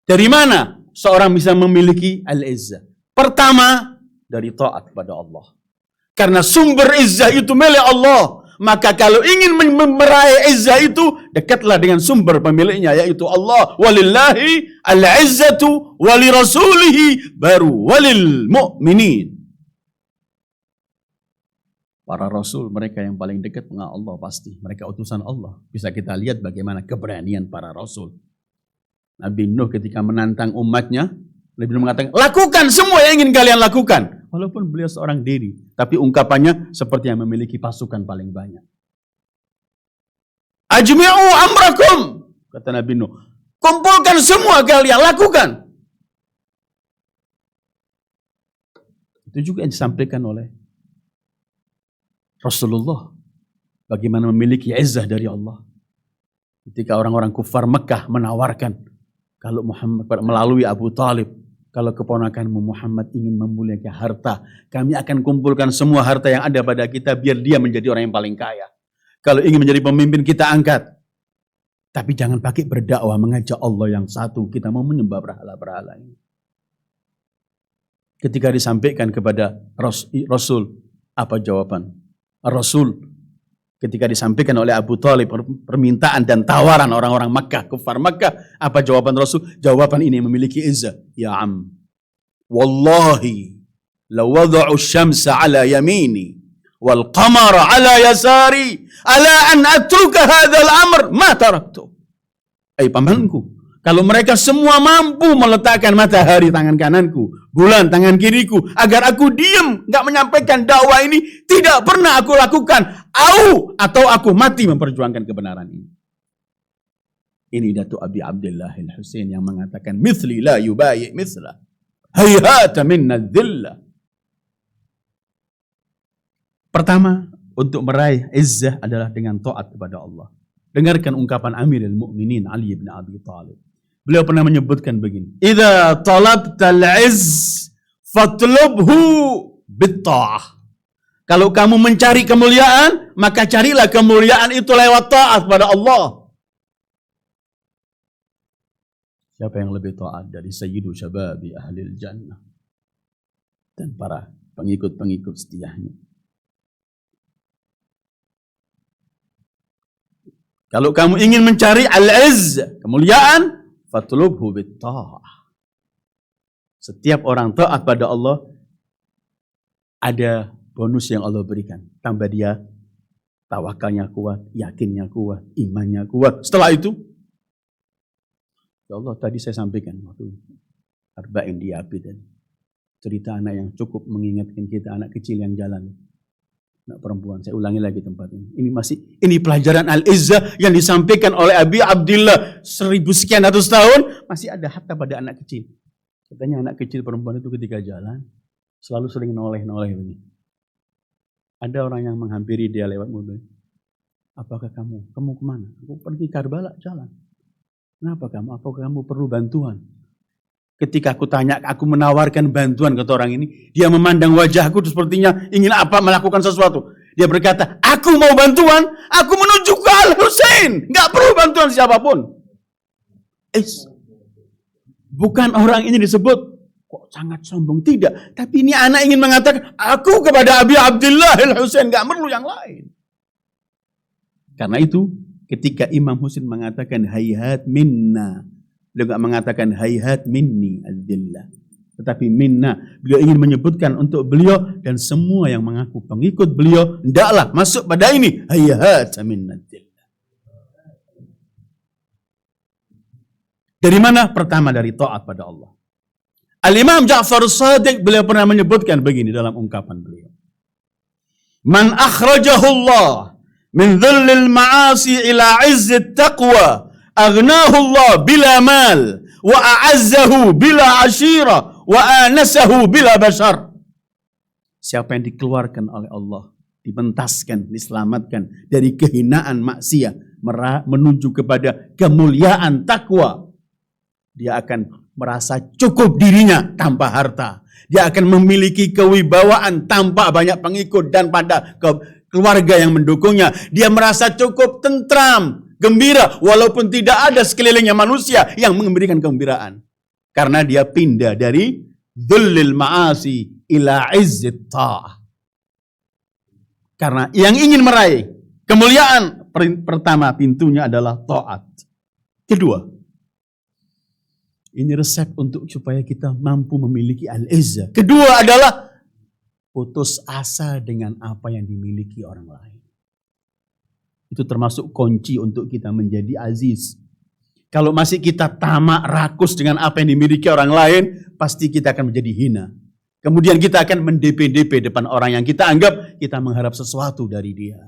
Dari mana seorang bisa memiliki al-izzah? Pertama, dari taat kepada Allah. Karena sumber izzah itu milik Allah. Maka kalau ingin meraih izzah itu, dekatlah dengan sumber pemiliknya, yaitu Allah. Walillahi al-izzatu walirasulihi baru walil mu'minin. Para rasul, mereka yang paling dekat dengan Allah pasti. Mereka utusan Allah. Bisa kita lihat bagaimana keberanian para rasul. Nabi Nuh ketika menantang umatnya, beliau mengatakan, lakukan semua yang ingin kalian lakukan. Walaupun beliau seorang diri, tapi ungkapannya seperti yang memiliki pasukan paling banyak. Ajmi'u amrakum, kata Nabi Nuh. Kumpulkan semua kalian, lakukan. Itu juga yang disampaikan oleh Rasulullah. Bagaimana memiliki izzah dari Allah. Ketika orang-orang kufar Mekah menawarkan, kalau Muhammad melalui Abu Talib, kalau keponakanmu Muhammad ingin memiliki harta, kami akan kumpulkan semua harta yang ada pada kita biar dia menjadi orang yang paling kaya. Kalau ingin menjadi pemimpin kita angkat. Tapi jangan pakai berdakwah mengajak Allah yang satu. Kita mau menyembah berhala-berhala ini. Ketika disampaikan kepada Rasul, apa jawaban? Rasul ketika disampaikan oleh Abu Talib permintaan dan tawaran orang-orang Makkah, kufar Makkah, apa jawaban Rasul? Jawaban ini memiliki izzah. Ya am, wallahi law wada'u syamsa ala yamini wal qamara ala yasari ala an atruka hadzal amr ma taraktu. Pamanku, kalau mereka semua mampu meletakkan matahari tangan kananku, bulan tangan kiriku, agar aku diam, nggak menyampaikan dakwah ini, tidak pernah aku lakukan. Atau aku mati memperjuangkan kebenaran ini. Ini Datuk Abi Abdullah Al-Husain yang mengatakan, mithli la yubayi' mithla, hayhata minna dhilla. Pertama, untuk meraih izzah adalah dengan taat kepada Allah. Dengarkan ungkapan Amirul Mukminin Ali bin Abi Thalib. Beliau pernah menyebutkan begini, idza talabtal izz fatlubhu bitta'ah. Kalau kamu mencari kemuliaan, maka carilah kemuliaan itu lewat taat pada Allah. Siapa yang lebih taat dari sayyidu syababi ahlil jannah dan para pengikut-pengikut setianya? Kalau kamu ingin mencari al-izz, kemuliaan, fatlubhu bitta'ah. Setiap orang taat pada Allah, ada bonus yang Allah berikan. Tambah dia tawakalnya kuat, yakinnya kuat, imannya kuat. Setelah itu, ya Allah, tadi saya sampaikan waktu Arba'in di Abi tadi. Cerita anak yang cukup mengingatkan kita, anak kecil yang jalan. Anak perempuan, saya ulangi lagi tempat ini. Ini pelajaran al-izzah yang disampaikan oleh Abi Abdullah 1000 sekian ratus tahun, masih ada hatta pada anak kecil. Katanya anak kecil perempuan itu ketika jalan selalu sering noleh-noleh begini. Ada orang yang menghampiri dia lewat mobil. Apakah kamu kemana? Aku pergi Karbala jalan. Kenapa kamu? Apakah kamu perlu bantuan? Ketika aku tanya, aku menawarkan bantuan kata orang ini. Dia memandang wajahku sepertinya ingin melakukan sesuatu. Dia berkata, aku mau bantuan, aku menuju ke Al-Husain. Gak perlu bantuan siapapun. Bukan orang ini disebut, kok sangat sombong. Tidak. Tapi ini anak ingin mengatakan, aku kepada Abi Abdullah Al-Husain. Gak perlu yang lain. Karena itu, ketika Imam Husain mengatakan, hayhat minna. Beliau gak mengatakan, hayhat minni adzillah. Tetapi minna, beliau ingin menyebutkan untuk beliau dan semua yang mengaku pengikut beliau, hendaklah masuk pada ini, hayhat minna adzillah. Dari mana? Pertama dari taat pada Allah. Al-Imam Ja'far As-Sadiq beliau pernah menyebutkan begini dalam ungkapan beliau. Man akhrajahu Allah min dhullil ma'asi ila izzit taqwa aghnahu Allah bila mal wa a'azzahu bila ashira wa anasahu bila bashar. Siapa yang dikeluarkan oleh Allah, dibentaskan, diselamatkan dari kehinaan maksiat menuju kepada kemuliaan takwa, dia akan merasa cukup dirinya tanpa harta. Dia akan memiliki kewibawaan tanpa banyak pengikut dan pada keluarga yang mendukungnya. Dia merasa cukup tentram, gembira, walaupun tidak ada sekelilingnya manusia yang memberikan kegembiraan. Karena dia pindah dari dhullil ma'asi ila izzit ta'ah. Karena yang ingin meraih kemuliaan, pertama pintunya adalah taat. Kedua, ini resep untuk supaya kita mampu memiliki al-izzah. Kedua adalah putus asa dengan apa yang dimiliki orang lain. Itu termasuk kunci untuk kita menjadi aziz. Kalau masih kita tamak, rakus dengan apa yang dimiliki orang lain, pasti kita akan menjadi hina. Kemudian kita akan mendp-dp depan orang yang kita anggap kita mengharap sesuatu dari dia.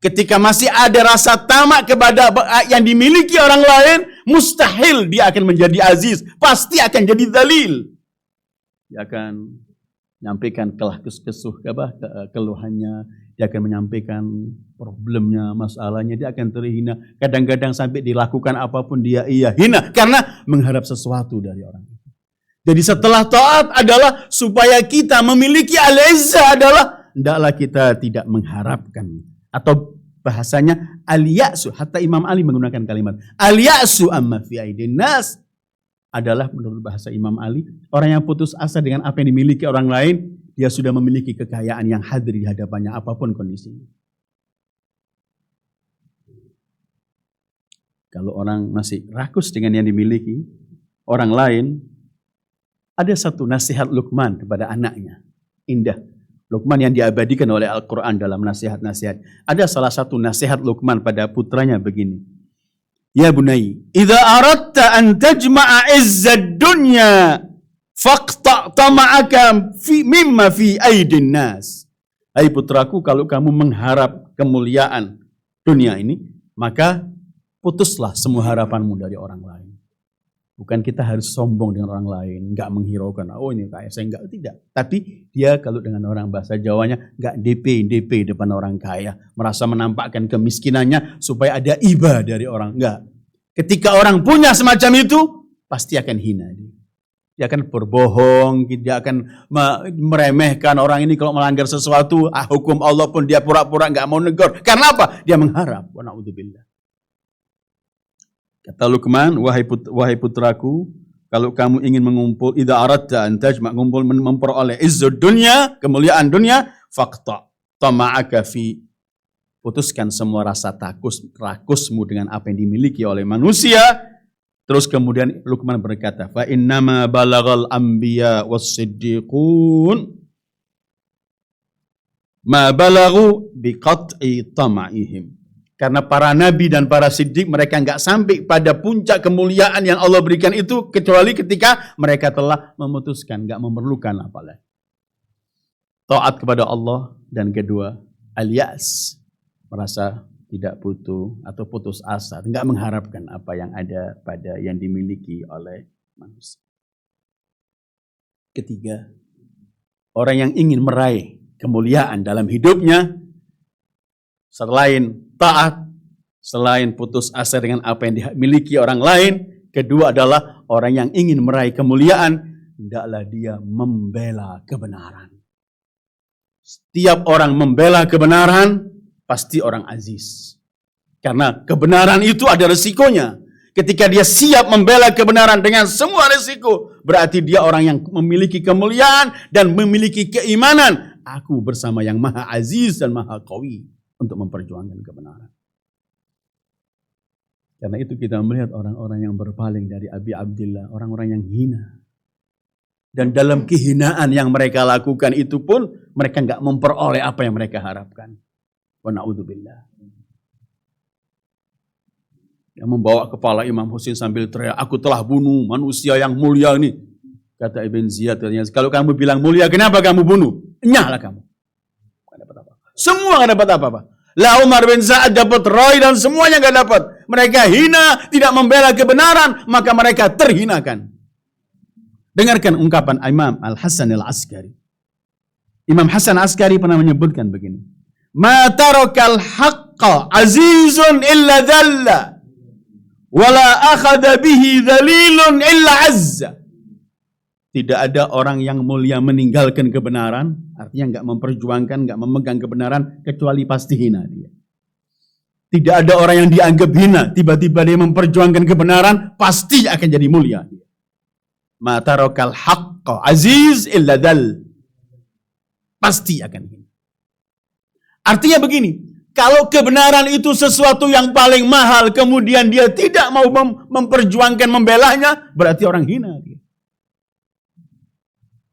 Ketika masih ada rasa tamak kepada yang dimiliki orang lain, mustahil dia akan menjadi aziz. Pasti akan jadi dzalil. Dia akan menyampaikan keluhannya. Dia akan menyampaikan problemnya, masalahnya. Dia akan terhina. Kadang-kadang sampai dilakukan apapun dia hina. Karena mengharap sesuatu dari orang itu. Jadi setelah taat adalah supaya kita memiliki al-izzah adalah hendaklah kita tidak mengharapkan. Atau bahasanya al-ya'su. Hatta Imam Ali menggunakan kalimat al-ya'su amma fi aidin nas adalah menurut bahasa Imam Ali, orang yang putus asa dengan apa yang dimiliki orang lain, dia sudah memiliki kekayaan yang hadir di hadapannya apapun kondisinya. Kalau orang masih rakus dengan yang dimiliki orang lain, ada satu nasihat Luqman kepada anaknya. Indah. Luqman yang diabadikan oleh Al-Quran dalam nasihat-nasihat. Ada salah satu nasihat Luqman pada putranya begini. Ya bunai, idza aradta an tajma'a izzad dunya faqta' tama'aka mimma fi aidin nas. Hai putraku, kalau kamu mengharap kemuliaan dunia ini, maka putuslah semua harapanmu dari orang lain. Bukan kita harus sombong dengan orang lain, enggak menghiraukan, oh ini kaya, saya enggak, tidak. Tapi dia kalau dengan orang bahasa Jawanya, enggak DP depan orang kaya. Merasa menampakkan kemiskinannya supaya ada iba dari orang, enggak. Ketika orang punya semacam itu, pasti akan hina dia. Dia akan berbohong, dia akan meremehkan orang ini kalau melanggar sesuatu, hukum Allah pun dia pura-pura enggak mau negur. Karena apa? Dia mengharap, wa na'udzubillah. Kata Luqman, wahai putraku, kalau kamu ingin mengumpul, idza aradta an tajma' mengumpul memperoleh izzud dunya, kemuliaan dunia, faqta tama'aka fi, putuskan semua rasa rakusmu dengan apa yang dimiliki oleh manusia. Terus kemudian Luqman berkata, fa innama balagal anbiya was-siddiqun ma balagu biqat'i tama'ihim. Karena para nabi dan para siddiq mereka enggak sampai pada puncak kemuliaan yang Allah berikan itu kecuali ketika mereka telah memutuskan, enggak memerlukan apalagi. Taat kepada Allah, dan kedua al-ya'as, merasa tidak butuh atau putus asa, enggak mengharapkan apa yang ada pada yang dimiliki oleh manusia. Ketiga, orang yang ingin meraih kemuliaan dalam hidupnya, selain taat, selain putus asa dengan apa yang dimiliki orang lain, kedua adalah orang yang ingin meraih kemuliaan, hendaklah dia membela kebenaran. Setiap orang membela kebenaran, pasti orang aziz. Karena kebenaran itu ada resikonya. Ketika dia siap membela kebenaran dengan semua resiko, berarti dia orang yang memiliki kemuliaan dan memiliki keimanan. Aku bersama yang maha aziz dan maha qawi untuk memperjuangkan kebenaran. Karena itu kita melihat orang-orang yang berpaling dari Abi Abdillah, orang-orang yang hina. Dan dalam kehinaan yang mereka lakukan itu pun, mereka enggak memperoleh apa yang mereka harapkan. Wa na'udzubillah. Yang membawa kepala Imam Husain sambil teriak, aku telah bunuh manusia yang mulia ini. Kata Ibn Ziyad, kalau kamu bilang mulia, kenapa kamu bunuh? Enyahlah kamu. Gak dapat apa-apa. Semua gak dapat apa-apa. Lah Umar bin Sa'ad dapat Roy dan semuanya gak dapat. Mereka hina, tidak membela kebenaran, maka mereka terhinakan. Dengarkan ungkapan Imam Al-Hasan Al-Askari. Imam Hasan Askari pernah menyebutkan begini. Ma tarakal haqqa azizun illa dhalla. Wala akhadha bihi dhalilun illa azza. Tidak ada orang yang mulia meninggalkan kebenaran, artinya enggak memperjuangkan, enggak memegang kebenaran, kecuali pasti hina dia. Tidak ada orang yang dianggap hina, tiba-tiba dia memperjuangkan kebenaran, pasti akan jadi mulia. Ma tarakal haqqa aziz illa dhal. Pasti akan hina. Artinya begini, kalau kebenaran itu sesuatu yang paling mahal, kemudian dia tidak mau memperjuangkan membelanya, berarti orang hina dia.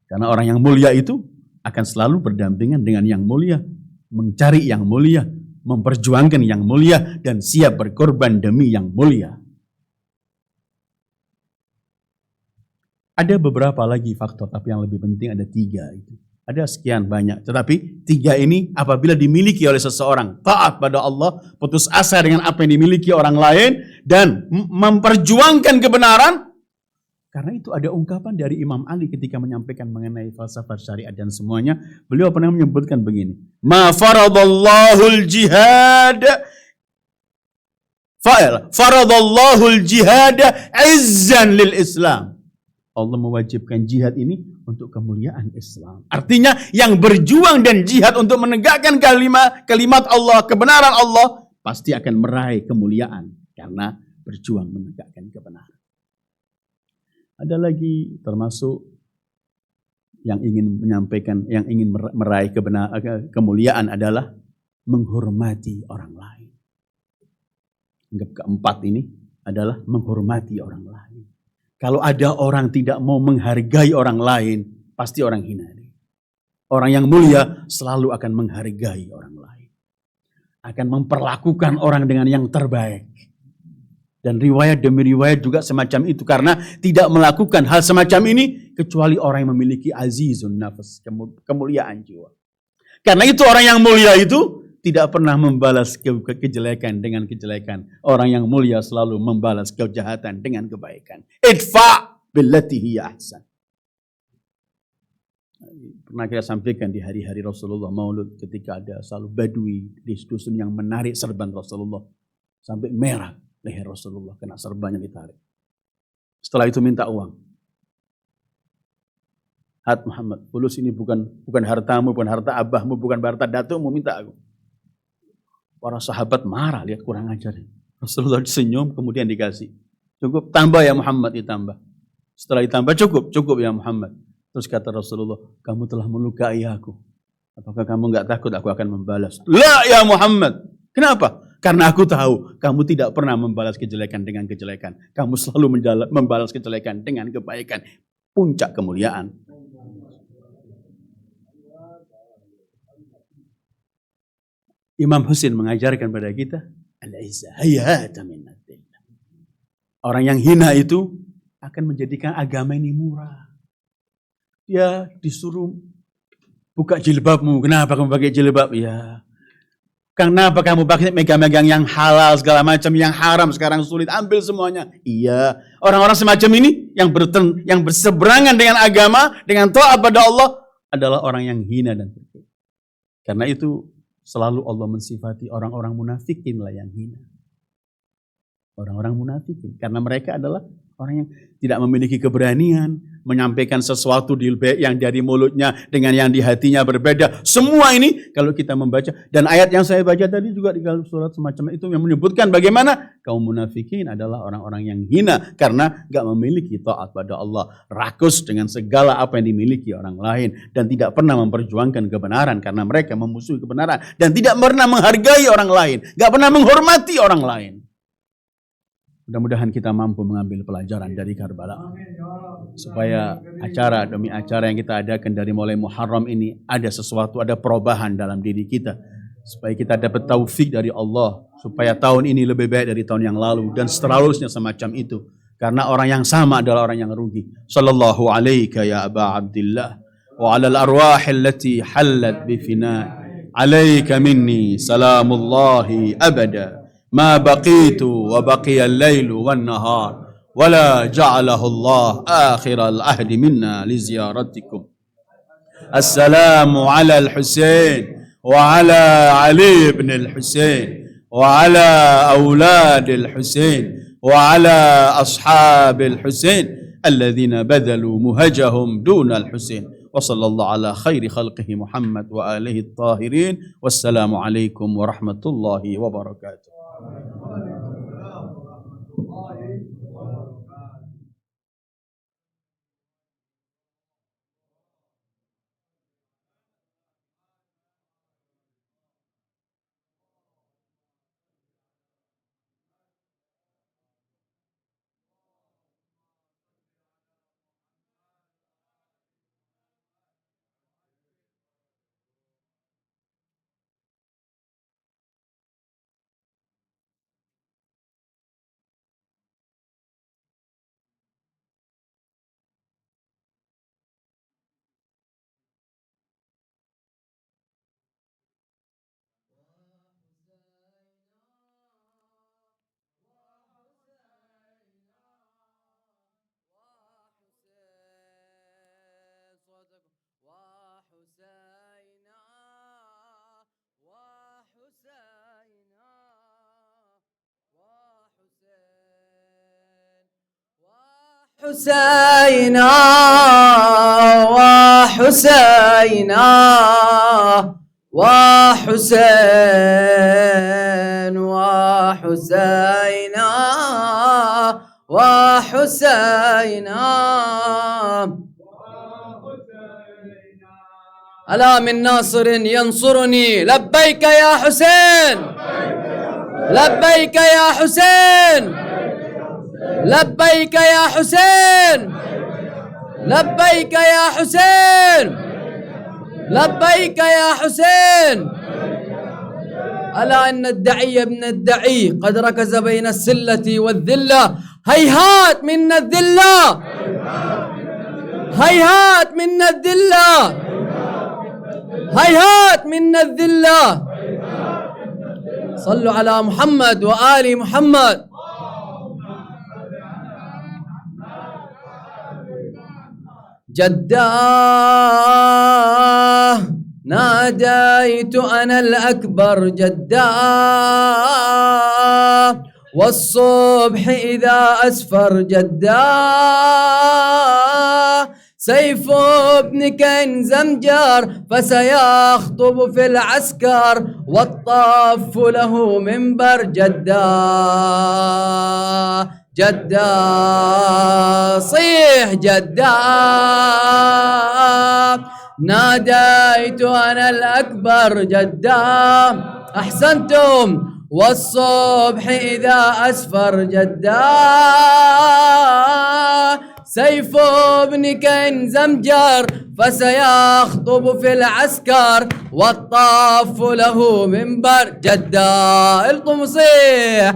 Karena orang yang mulia itu akan selalu berdampingan dengan yang mulia, mencari yang mulia, memperjuangkan yang mulia, dan siap berkorban demi yang mulia. Ada beberapa lagi faktor, tapi yang lebih penting ada 3 itu. Ada sekian banyak, tetapi 3 ini apabila dimiliki oleh seseorang, taat pada Allah, putus asa dengan apa yang dimiliki orang lain, dan memperjuangkan kebenaran. Karena itu ada ungkapan dari Imam Ali ketika menyampaikan mengenai falsafah syariat dan semuanya. Beliau pernah menyebutkan begini. Ma faradallahul jihad. Faradallahul jihad izzan lil Islam. Allah mewajibkan jihad ini untuk kemuliaan Islam. Artinya yang berjuang dan jihad untuk menegakkan kalimat Allah, kebenaran Allah, pasti akan meraih kemuliaan. Karena berjuang menegakkan kebenaran. Ada lagi termasuk yang ingin menyampaikan, yang ingin meraih kemuliaan adalah menghormati orang lain. Yang keempat ini adalah menghormati orang lain. Kalau ada orang tidak mau menghargai orang lain, pasti orang hina. Orang yang mulia selalu akan menghargai orang lain. Akan memperlakukan orang dengan yang terbaik. Dan riwayat demi riwayat juga semacam itu. Karena tidak melakukan hal semacam ini kecuali orang yang memiliki azizun nafas, kemuliaan jiwa. Karena itu orang yang mulia itu tidak pernah membalas kejelekan dengan kejelekan. Orang yang mulia selalu membalas kejahatan dengan kebaikan. Idfa' billati hiya ahsan. Pernah kita sampaikan di hari-hari Rasulullah Maulud ketika ada selalu badui di dusun yang menarik serban Rasulullah sampai merah leher Rasulullah, kena serbannya ditarik. Setelah itu minta uang. Hat Muhammad, fulus ini bukan hartamu, bukan harta abahmu, bukan harta datumu, minta aku. Para sahabat marah, lihat kurang ajar. Rasulullah senyum, kemudian dikasih. Cukup, tambah ya Muhammad, ditambah. Setelah ditambah, cukup ya Muhammad. Terus kata Rasulullah, kamu telah melukai aku. Apakah kamu enggak takut aku akan membalas? La ya Muhammad. Kenapa? Karena aku tahu kamu tidak pernah membalas kejelekan dengan kejelekan. Kamu selalu membalas kejelekan dengan kebaikan. Puncak kemuliaan. Imam Husain mengajarkan pada kita, al-izzah hayata minnatillah. Orang yang hina itu akan menjadikan agama ini murah. Dia disuruh buka jilbabmu. Kenapa kamu pakai jilbab? Ya, Kenapa kamu megang-megang yang halal segala macam, yang haram sekarang sulit, ambil semuanya. Iya, orang-orang semacam ini yang berseberangan dengan agama, dengan taat pada Allah adalah orang yang hina dan terkutuk. Karena itu selalu Allah mensifati orang-orang munafikin lah yang hina. Orang-orang munafikin, karena mereka adalah orang yang tidak memiliki keberanian menyampaikan sesuatu yang dari mulutnya dengan yang di hatinya berbeda. Semua ini kalau kita membaca, dan ayat yang saya baca tadi juga di dalam surat semacam itu yang menyebutkan bagaimana kaum munafikin adalah orang-orang yang hina karena gak memiliki taat pada Allah, rakus dengan segala apa yang dimiliki orang lain, dan tidak pernah memperjuangkan kebenaran karena mereka memusuhi kebenaran, dan tidak pernah menghargai orang lain, gak pernah menghormati orang lain. Mudah-mudahan kita mampu mengambil pelajaran dari Karbala. Supaya acara demi acara yang kita adakan dari mulai Muharram ini ada sesuatu, ada perubahan dalam diri kita. Supaya kita dapat taufik dari Allah. Supaya tahun ini lebih baik dari tahun yang lalu. Dan seterusnya semacam itu. Karena orang yang sama adalah orang yang rugi. Sallallahu alaika ya Aba Abdillah. Wa alal arwahi allati hallat bifina. Alaika minni salamullahi abada. ما بقيت وبقي الليل والنهار ولا جعله الله آخر العهد منا لزيارتكم. السلام على الحسين وعلى علي بن الحسين وعلى أولاد الحسين وعلى أصحاب الحسين الذين بذلوا مهجهم دون الحسين. وصلى الله على خير خلقه محمد وآله الطاهرين. والسلام عليكم ورحمة الله وبركاته. حسينا وحسينا وحسين وحسينا وحسينا ألا من ناصر ينصرني لبيك يا حسين لبيك يا حسين لبيك يا حسين لبيك يا حسين لبيك يا حسين ألا إن الدعي ابن الدعي قد ركز بين السلة والذلة هيهات من الذلة هيهات من الذلة هيهات من الذلة. صلوا على محمد وآل محمد. جداه ناديت أنا الأكبر جداه والصبح إذا أسفر جداه سيف ابن كنز زمجر فسيخطب في العسكر والطاف له منبر جداه جداه صيح جداه ناديت أنا الأكبر جداه أحسنتم والصبح إذا أسفر جداه سيف ابن كنز زمجر فسيخطب في العسكر والطاف له منبر جداه القم صيح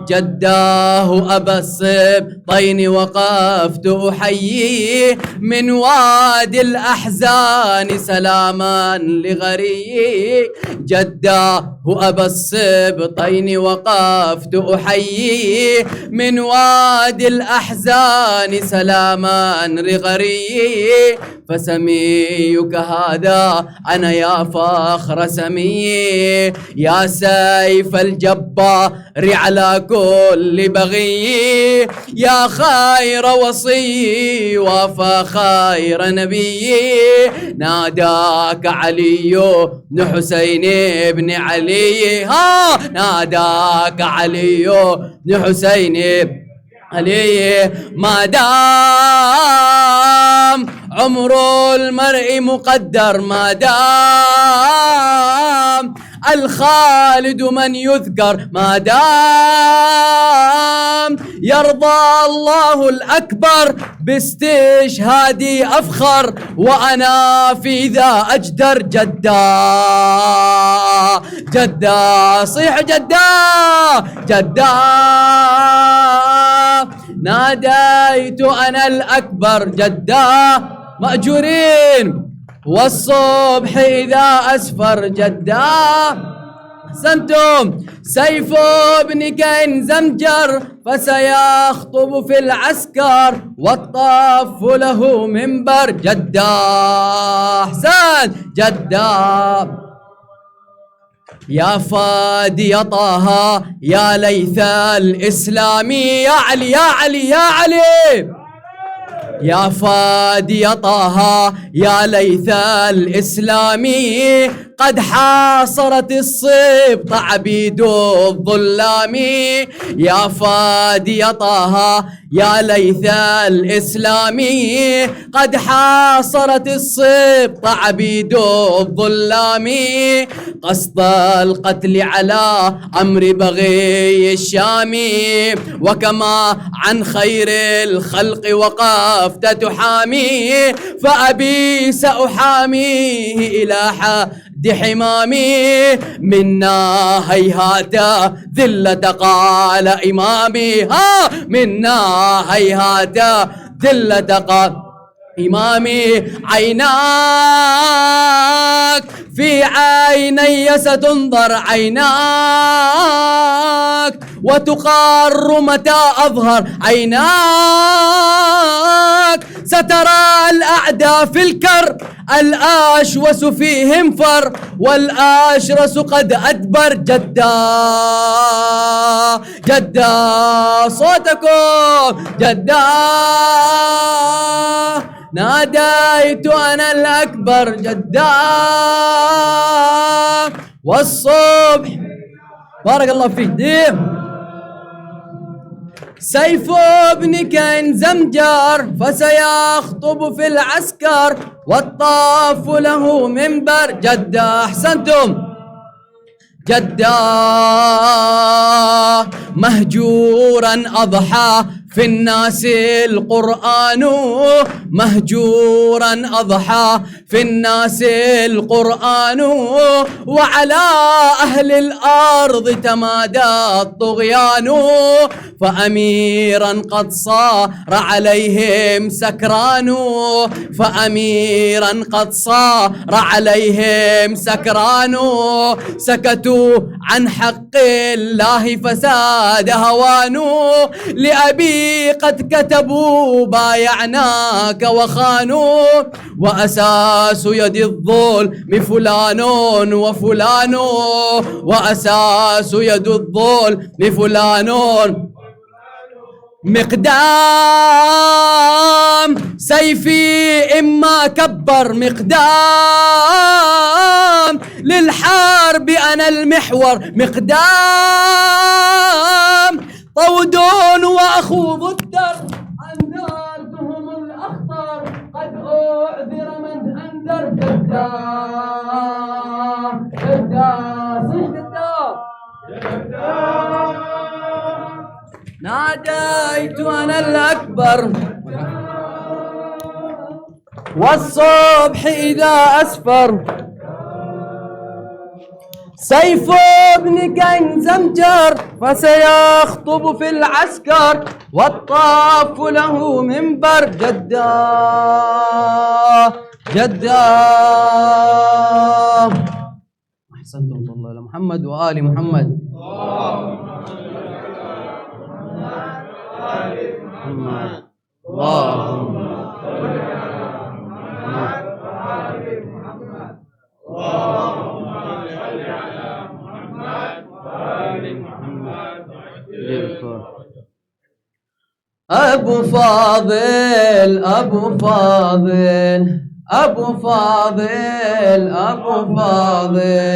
جداه أبا السبطين وقفت أحييه من وادي الأحزان سلاما لغريه. جداه أبا السبطين وقفت أحييه من وادي الأحزان سلاما لغريه. فسميك هذا أنا يا فخر سميه، يا سيف الجبار على كل بغي، يا خير وصي وفخير نبي. ناداك علي بن حسين بن علي، ناداك علي بن حسين بن علي. ما دام عمر المرء مقدر، ما دام الخالد من يذكر، ما دام يرضى الله الأكبر باستشهادي أفخر، وأنا في ذا أجدر. جدا صيح جدا ناديت أنا الأكبر جدا مأجورين، والصبح إذا أسفر جدا. أحسنتم. سيف ابن كين زمجر فسيخطب في العسكر، والطاف له منبر جدا. أحسن جدا. يا فادي طه يا ليث الإسلامي، يا علي يا علي يا علي. يا فادي طه يا ليث الإسلامي، قد حاصرت الصبط عبيد الظلام. يا فادي طه يا ليث الإسلامي، قد حاصرت الصبط عبيد الظلام. قصد القتل على أمر بغي الشامي، وكما عن خير الخلق وقفت تحامي، فأبي سأحاميه إلى حد حمامي. منا هيهات ذلة قال إمامي، منا هيهات ذلة قال إمامي. عيناك في عيني ستنظر عيناك، وتقار متى أظهر عيناك. سترى الأعداء في الكر، الآشوس فيهم فر، والآشرس قد أدبر جدا صوتكم جدا. ناديت أنا الأكبر جدا، والصبح بارك الله فيك ديم. سيف ابن كين زمجر فسيخطب في العسكر، والطاف له منبر جدا. أحسنتم. جدا مهجورا أضحى في الناس القرآن، مهجورا أضحى في الناس القرآن، وعلى أهل الأرض تمادى الطغيان. فأميرا قد صار عليهم سكران، فأميرا قد صار عليهم سكران. سكتوا عن حق الله فساد هوان، لأبي قد كتبوا بايعناك وخانوا، وأساس يد الظلم فلان وفلان، وأساس يد الظلم فلان. مقدام سيفي إما كبر، مقدام للحرب أنا المحور، مقدام طود وأخوض الدر، أنذرتهم الأخطر قد أعذر من أنذر. جدا ناديت أنا الأكبر، والصبح إذا أسفر. سيف ابن كين زمجر فسيخطب في العسكر والطاف له منبر جداه جداه. أحسنتم صلى الله على محمد وآل محمد. اللهم أبو فاضل أبو فاضل أبو فاضل أبو فاضل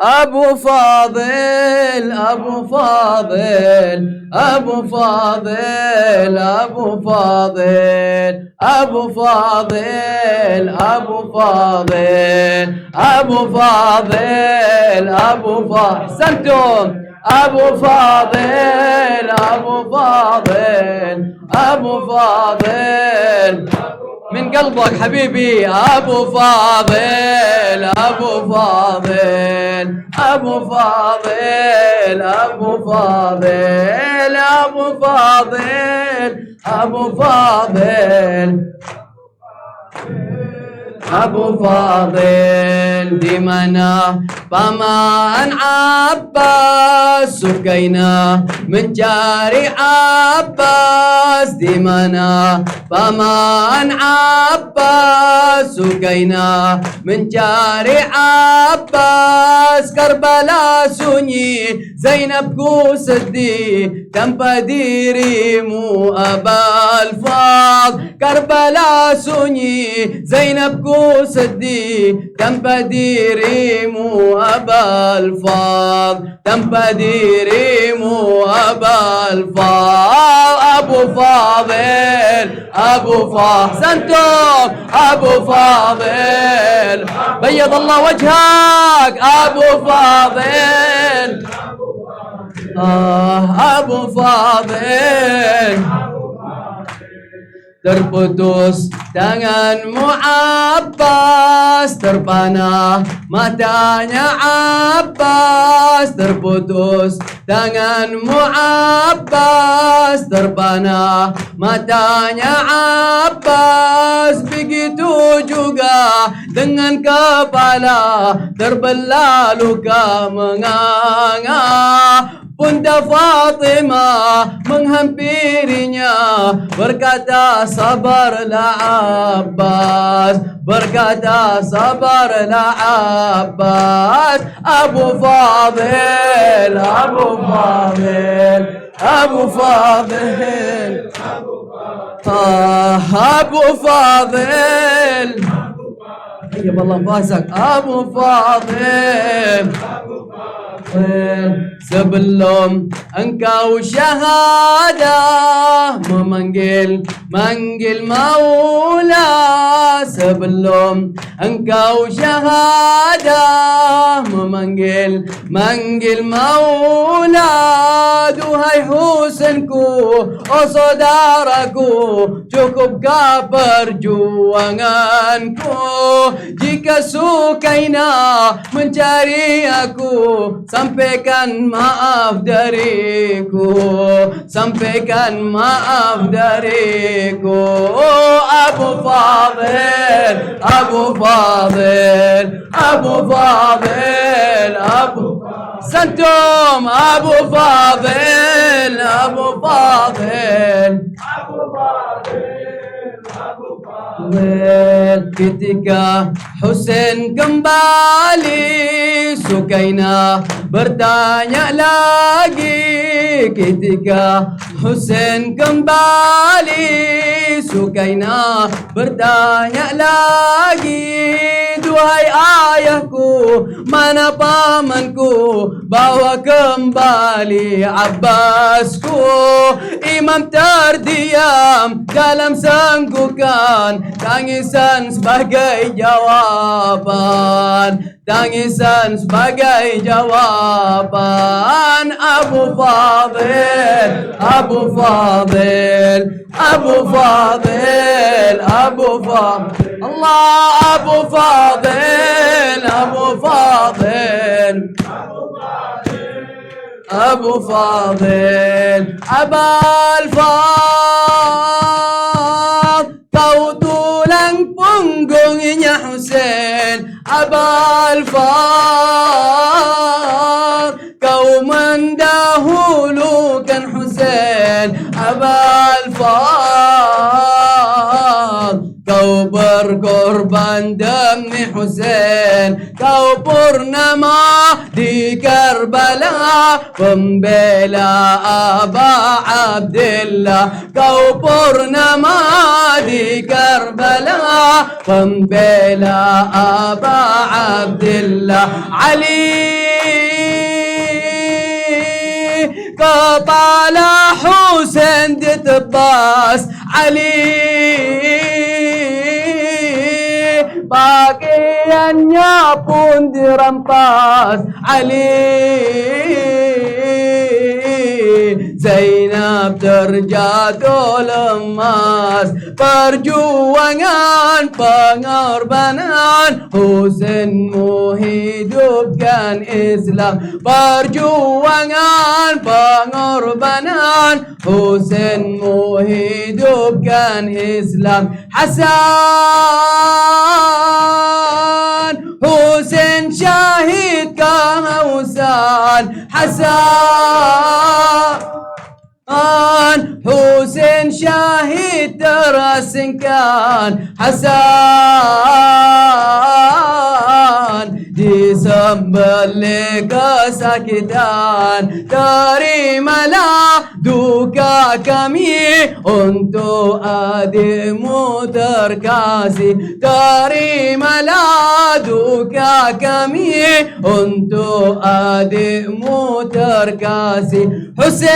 أبو فاضل أبو فاضل أبو فاضل أبو فاضل أبو فاضل أبو فاضل أبو فاضل أبو فاضل. أحسنتم. أبو فاضل أبو فاضل أبو فاضل من قلبك حبيبي. أبو فاضل أبو فاضل أبو فاضل أبو فاضل أبو فاضل أبو فاضل أبو فاضل دمنا paman Abbas Sukaina mencari Abbas di mana paman Abbas Sukaina mencari Abbas. Karbala sunyi Zainabku sedih tanpa dirimu Abal Fadl. Karbala sunyi Zainabku sedih tanpa dirimu Abal Fadl, tanpa dirimu Abal Fadl. Abu Fadil Abu Fadil. أحسنتم. أبو فاضل بيض الله وجهك. أبو فاضل أبو فاضل terputus tanganmu Abbas, terpanah matanya Abbas. Terputus tanganmu Abbas, terpanah matanya Abbas. Begitu juga dengan kepala terbelah luka menganga. Bunda Fatimah menghampirinya berkata sabarlah Abbas, berkata sabarlah Abbas. Abu Fadil Abu Fadil Abu Fadil Abu Fadil ya Allah fasik. Abu Fadil sebelum engkau syahadah memanggil Maula. Sebelum engkau syahadah memanggil Maula. Duhai Husainku, oh saudaraku, cukupkah perjuanganku? Jika Sukaina mencari aku, sampaikan maaf dariku, sampaikan maaf dariku. Oh, Abu Fadil Abu Fadil Abu Fadil Abu Santum. Abu Fadil Abu Fadil Abu Fadil. Ketika Husain kembali, Sukaina bertanya lagi. Ketika Husain kembali, Sukaina bertanya lagi. Duhai ayahku, mana pamanku? Bawa kembali Abbasku. Imam terdiam dalam sanggukan, tangisan sebagai jawaban, tangisan sebagai jawaban. Abu Fadil Abu Fadil Abu Fadil Abu Fadil Allah. Abu Fadil Abu Fadil أبو فاضل أبا الفاض kau tulang punggungnya Husain Aba al-Fadl kau mendahulukan Husain Aba al-Fadl kau berkorban demi Husain kau purnama di Karbala pembela Aba Abdillah kau purnama di Karbala pembela Aba Abdillah Ali kepala Husain ditebas Ali pakaiannya pun dirampas Ali Zainab terjatuh lemas perjuangan pengorbanan Husainmu hidupkan Islam perjuangan pengorbanan Husainmu hidupkan Islam Hasan Husain syahid kehausan Hasan Husain syahid terasingkan Hasan disembelih kesakitan terimalah duka kami untuk adikmu terkasih terimalah duka kami untuk adikmu terkasih Husain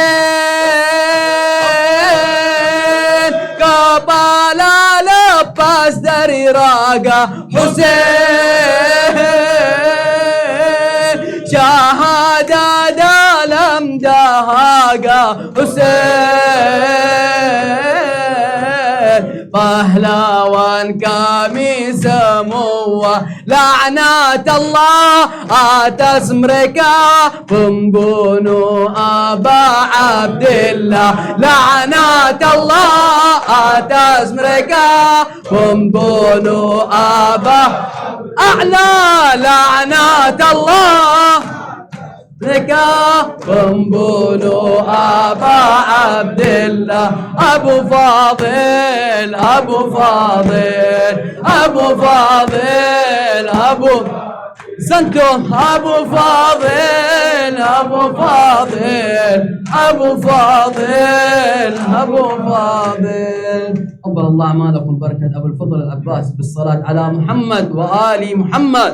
kepala lepas dari raga Husain syahada dalam dahaga Husain pahlawan kami semua laknat Allah atas mereka pembunuh Aba Abdillah laknat Allah atas mereka pembunuh Aba A'la laknat Allah mereka pembunuh Aba Abdillah Abu Fadil Abu Fadil Abu Fadil Abu Santo Abu Fadil Abu Fadil Abu Fadil Abu Fadil قبل الله أعمالكم بركة أبو الفضل العباس بالصلاة على محمد وآل محمد